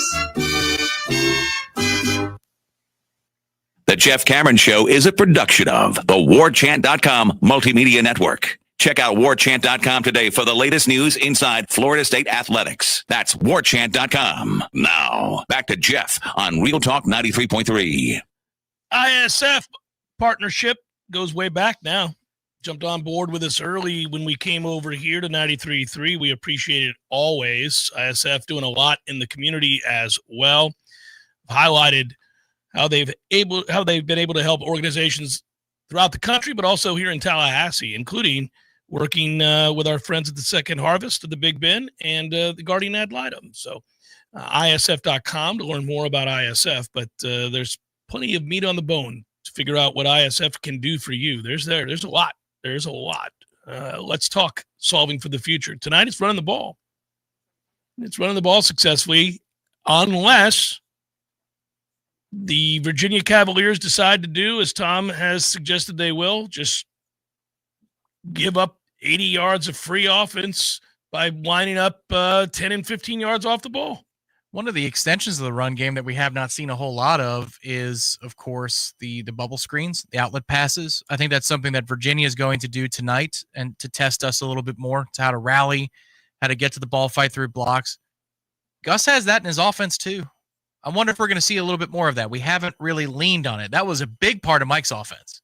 S7: The Jeff Cameron Show is a production of the Warchant.com Multimedia Network. Check out Warchant.com today for the latest news inside Florida State athletics. That's Warchant.com. Now, back to Jeff on Real Talk 93.3.
S1: ISF partnership goes way back now. Jumped on board with us early when we came over here to 93.3. We appreciate it always. ISF doing a lot in the community as well. Highlighted how they've been able to help organizations throughout the country, but also here in Tallahassee, including working with our friends at the Second Harvest of the Big Bend and the Guardian Ad Litem. So ISF.com to learn more about ISF, but there's plenty of meat on the bone to figure out what ISF can do for you. There's a lot. There's a lot. Let's talk solving for the future. Tonight it's running the ball. It's running the ball successfully, unless the Virginia Cavaliers decide to do, as Tom has suggested they will, just give up 80 yards of free offense by lining up 10 and 15 yards off the ball.
S2: One of the extensions of the run game that we have not seen a whole lot of is, of course, the bubble screens, the outlet passes. I think that's something that Virginia is going to do tonight and to test us a little bit more to how to rally, how to get to the ball, fight through blocks. Gus has that in his offense too. I wonder if we're going to see a little bit more of that. We haven't really leaned on it. That was a big part of Mike's offense,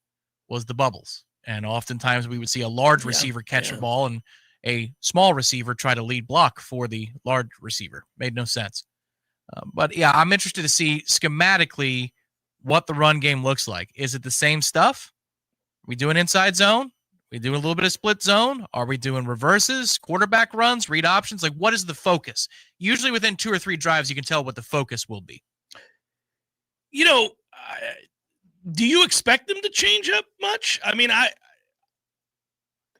S2: was the bubbles. And oftentimes we would see a large receiver catch a ball and a small receiver try to lead block for the large receiver. Made no sense. But yeah, I'm interested to see schematically what the run game looks like. Is it the same stuff? Are we doing inside zone? Are we doing a little bit of split zone? Are we doing reverses, quarterback runs, read options? Like, what is the focus? Usually within 2 or 3 drives, you can tell what the focus will be.
S1: You know, do you expect them to change up much? I mean,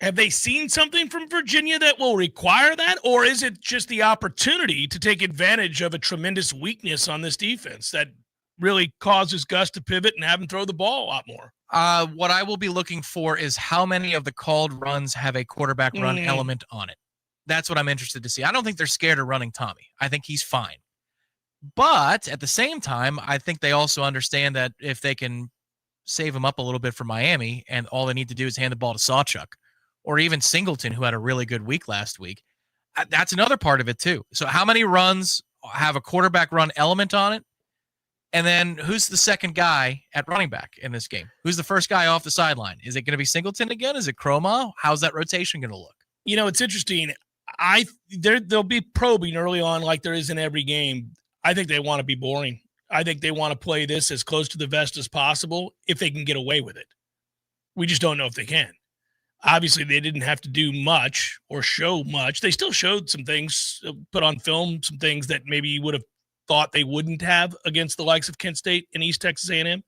S1: have they seen something from Virginia that will require that? Or is it just the opportunity to take advantage of a tremendous weakness on this defense that really causes Gus to pivot and have him throw the ball a lot more?
S2: What I will be looking for is how many of the called runs have a quarterback run element on it. That's what I'm interested to see. I don't think they're scared of running Tommy. I think he's fine. But at the same time, I think they also understand that if they can save him up a little bit for Miami and all they need to do is hand the ball to Sawchuk, or even Singleton, who had a really good week last week. That's another part of it, too. So how many runs have a quarterback run element on it? And then who's the second guy at running back in this game? Who's the first guy off the sideline? Is it going to be Singleton again? Is it Croma? How's that rotation going to look?
S1: You know, it's interesting. There'll be probing early on like there is in every game. I think they want to be boring. I think they want to play this as close to the vest as possible if they can get away with it. We just don't know if they can. Obviously, they didn't have to do much or show much. They still showed some things, put on film, some things that maybe you would have thought they wouldn't have against the likes of Kent State and East Texas A&M.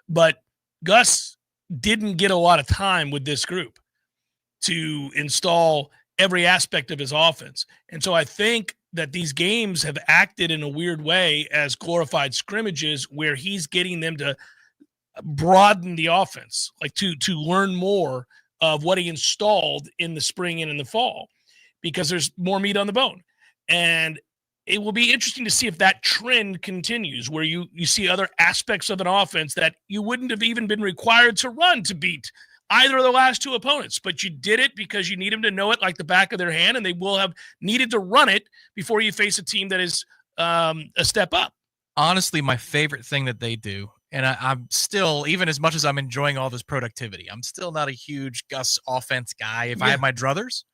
S1: But Gus didn't get a lot of time with this group to install every aspect of his offense. And so I think that these games have acted in a weird way as glorified scrimmages where he's getting them to broaden the offense, like to learn more of what he installed in the spring and in the fall, because there's more meat on the bone. And it will be interesting to see if that trend continues, where you see other aspects of an offense that you wouldn't have even been required to run to beat either of the last 2 opponents, but you did it because you need them to know it like the back of their hand, and they will have needed to run it before you face a team that is a step up.
S2: Honestly, my favorite thing that they do, and I'm still, even as much as I'm enjoying all this productivity, I'm still not a huge Gus offense guy if I have my druthers.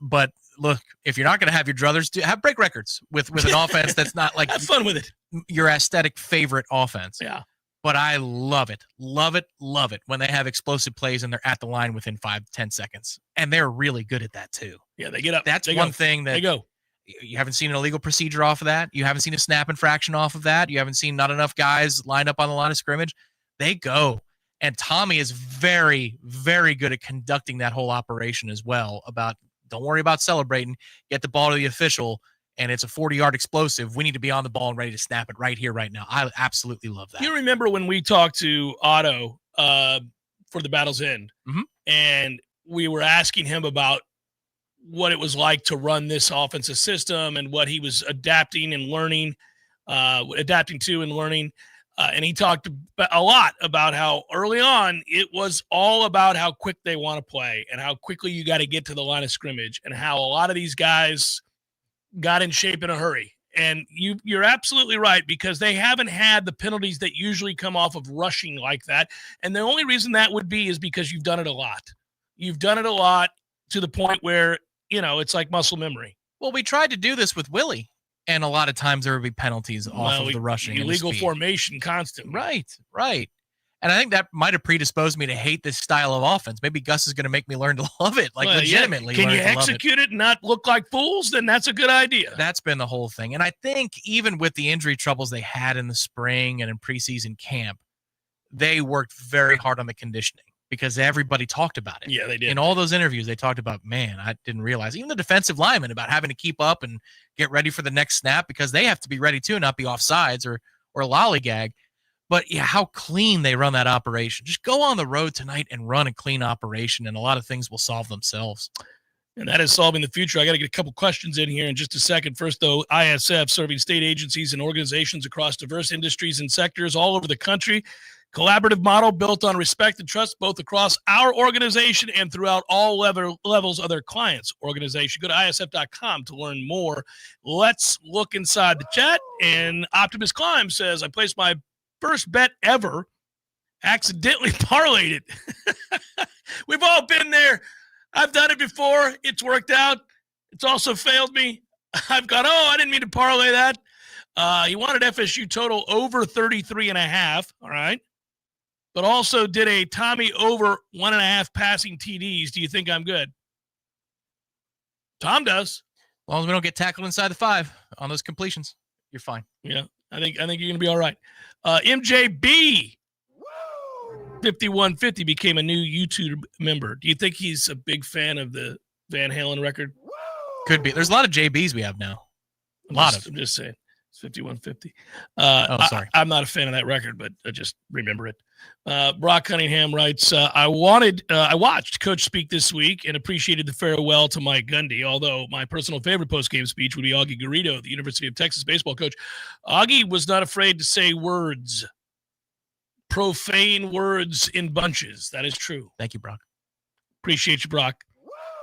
S2: But look, if you're not going to have your druthers, have break records with an offense that's not like
S1: have fun with it.
S2: Your aesthetic favorite offense.
S1: Yeah.
S2: But I love it when they have explosive plays and they're at the line within 5-10 seconds. And they're really good at that too.
S1: Yeah, they get up.
S2: That's one thing that you haven't seen an illegal procedure off of that. You haven't seen a snap infraction off of that. You haven't seen not enough guys lined up on the line of scrimmage. They go. And Tommy is very, very good at conducting that whole operation as well. Don't worry about celebrating. Get the ball to the official, and it's a 40-yard explosive. We need to be on the ball and ready to snap it right here, right now. I absolutely love that.
S1: You remember when we talked to Otto for the Battle's End, and we were asking him about what it was like to run this offensive system and what he was adapting to and learning. And he talked a lot about how early on it was all about how quick they want to play and how quickly you got to get to the line of scrimmage and how a lot of these guys got in shape in a hurry. And you're absolutely right, because they haven't had the penalties that usually come off of rushing like that. And the only reason that would be is because you've done it a lot. You've done it a lot to the point where, it's like muscle memory.
S2: Well, we tried to do this with Willie. And a lot of times there would be penalties off of the rushing.
S1: Illegal formation constantly.
S2: Right. And I think that might have predisposed me to hate this style of offense. Maybe Gus is going to make me learn to love it, legitimately.
S1: Can you execute it and not look like fools? Then that's a good idea.
S2: That's been the whole thing. And I think even with the injury troubles they had in the spring and in preseason camp, they worked very hard on the conditioning. because everybody talked about it.
S1: Yeah, they did.
S2: In all those interviews, they talked about, man, I didn't realize. Even the defensive linemen about having to keep up and get ready for the next snap because they have to be ready too, not be offsides or lollygag. But yeah, how clean they run that operation. Just go on the road tonight and run a clean operation, and a lot of things will solve themselves.
S1: And that is solving the future. I got to get a couple questions in here in just a second. First, though, ISF, serving state agencies and organizations across diverse industries and sectors all over the country. Collaborative model built on respect and trust, both across our organization and throughout all levels of their clients' organization. Go to ISF.com to learn more. Let's look inside the chat. And Optimus Climb says, I placed my first bet ever, accidentally parlayed it. We've all been there. I've done it before. It's worked out. It's also failed me. I've gone, I didn't mean to parlay that. He wanted FSU total over 33.5. All right. But also did a Tommy over 1.5 passing TDs. Do you think I'm good? Tom does.
S2: As long as we don't get tackled inside the 5 on those completions, you're fine.
S1: Yeah. I think you're going to be all right. MJB. 5150 became a new YouTube member. Do you think he's a big fan of the Van Halen record?
S2: Could be. There's a lot of JBs we have now.
S1: I'm just saying. It's 5150.
S2: Sorry.
S1: I'm not a fan of that record, but I just remember it. Brock Cunningham writes, I watched Coach speak this week and appreciated the farewell to Mike Gundy, although my personal favorite post-game speech would be Augie Garrido, the University of Texas baseball coach. Augie was not afraid to say words. Profane words in bunches. That is true.
S2: Thank you, Brock.
S1: Appreciate you, Brock.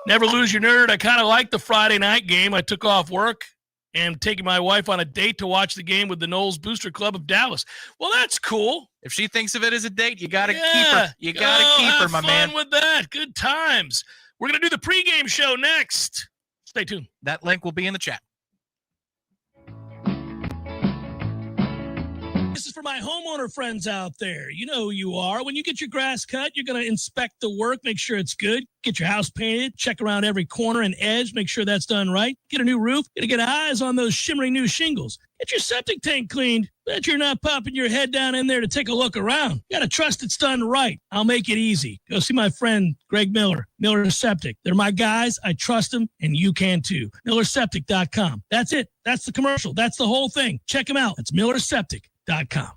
S1: Never lose your nerd. I kind of like the Friday night game. I took off work and taking my wife on a date to watch the game with the Noles Booster Club of Dallas. Well, that's cool.
S2: If she thinks of it as a date, you got to keep her. You got to keep her, my man.
S1: Fun with that. Good times. We're going to do the pregame show next. Stay tuned.
S2: That link will be in the chat.
S11: This is for my homeowner friends out there. You know who you are. When you get your grass cut, you're going to inspect the work, make sure it's good. Get your house painted, check around every corner and edge, make sure that's done right. Get a new roof, get to get eyes on those shimmering new shingles. Get your septic tank cleaned. Bet you're not popping your head down in there to take a look around. You got to trust it's done right. I'll make it easy. Go see my friend Greg Miller Septic. They're my guys. I trust them, and you can too. MillerSeptic.com. That's it. That's the commercial. That's the whole thing. Check them out. It's MillerSeptic.com.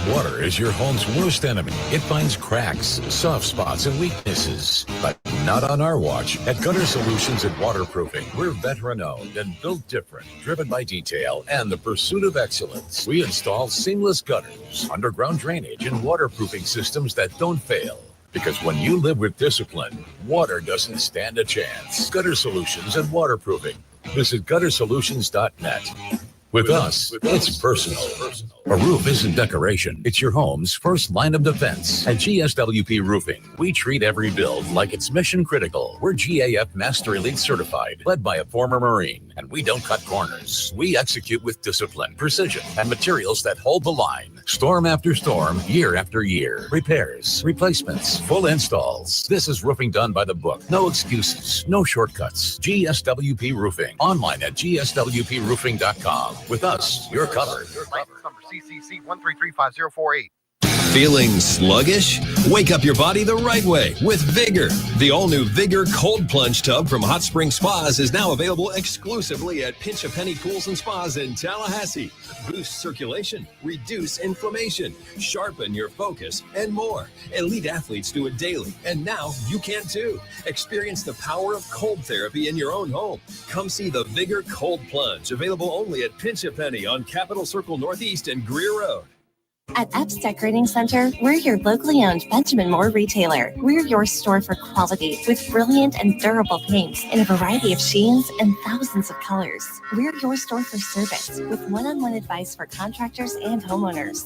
S3: Water is your home's worst enemy. It finds cracks, soft spots, and weaknesses. But not on our watch. At Gutter Solutions and Waterproofing, we're veteran-owned and built different, driven by detail and the pursuit of excellence. We install seamless gutters, underground drainage, and waterproofing systems that don't fail. Because when you live with discipline, water doesn't stand a chance. Gutter Solutions and Waterproofing. Visit guttersolutions.net. With us, it's personal. A roof isn't decoration. It's your home's first line of defense. At GSWP Roofing, we treat every build like it's mission critical. We're GAF Master Elite certified, led by a former Marine. And we don't cut corners. We execute with discipline, precision, and materials that hold the line. Storm after storm, year after year. Repairs, replacements, full installs. This is roofing done by the book. No excuses, no shortcuts. GSWP Roofing. Online at gswproofing.com. With us, you're covered.
S12: License number CCC 1335048.
S13: Feeling sluggish? Wake up your body the right way with Vigor. The all-new Vigor Cold Plunge Tub from Hot Spring Spas is now available exclusively at Pinch a Penny Pools and Spas in Tallahassee. Boost circulation, reduce inflammation, sharpen your focus, and more. Elite athletes do it daily, and now you can too. Experience the power of cold therapy in your own home. Come see the Vigor Cold Plunge, available only at Pinch a Penny on Capitol Circle Northeast and Greer Road.
S14: At Epps Decorating Center, we're your locally owned Benjamin Moore retailer. We're your store for quality with brilliant and durable paints in a variety of sheens and thousands of colors. We're your store for service with one-on-one advice for contractors and homeowners.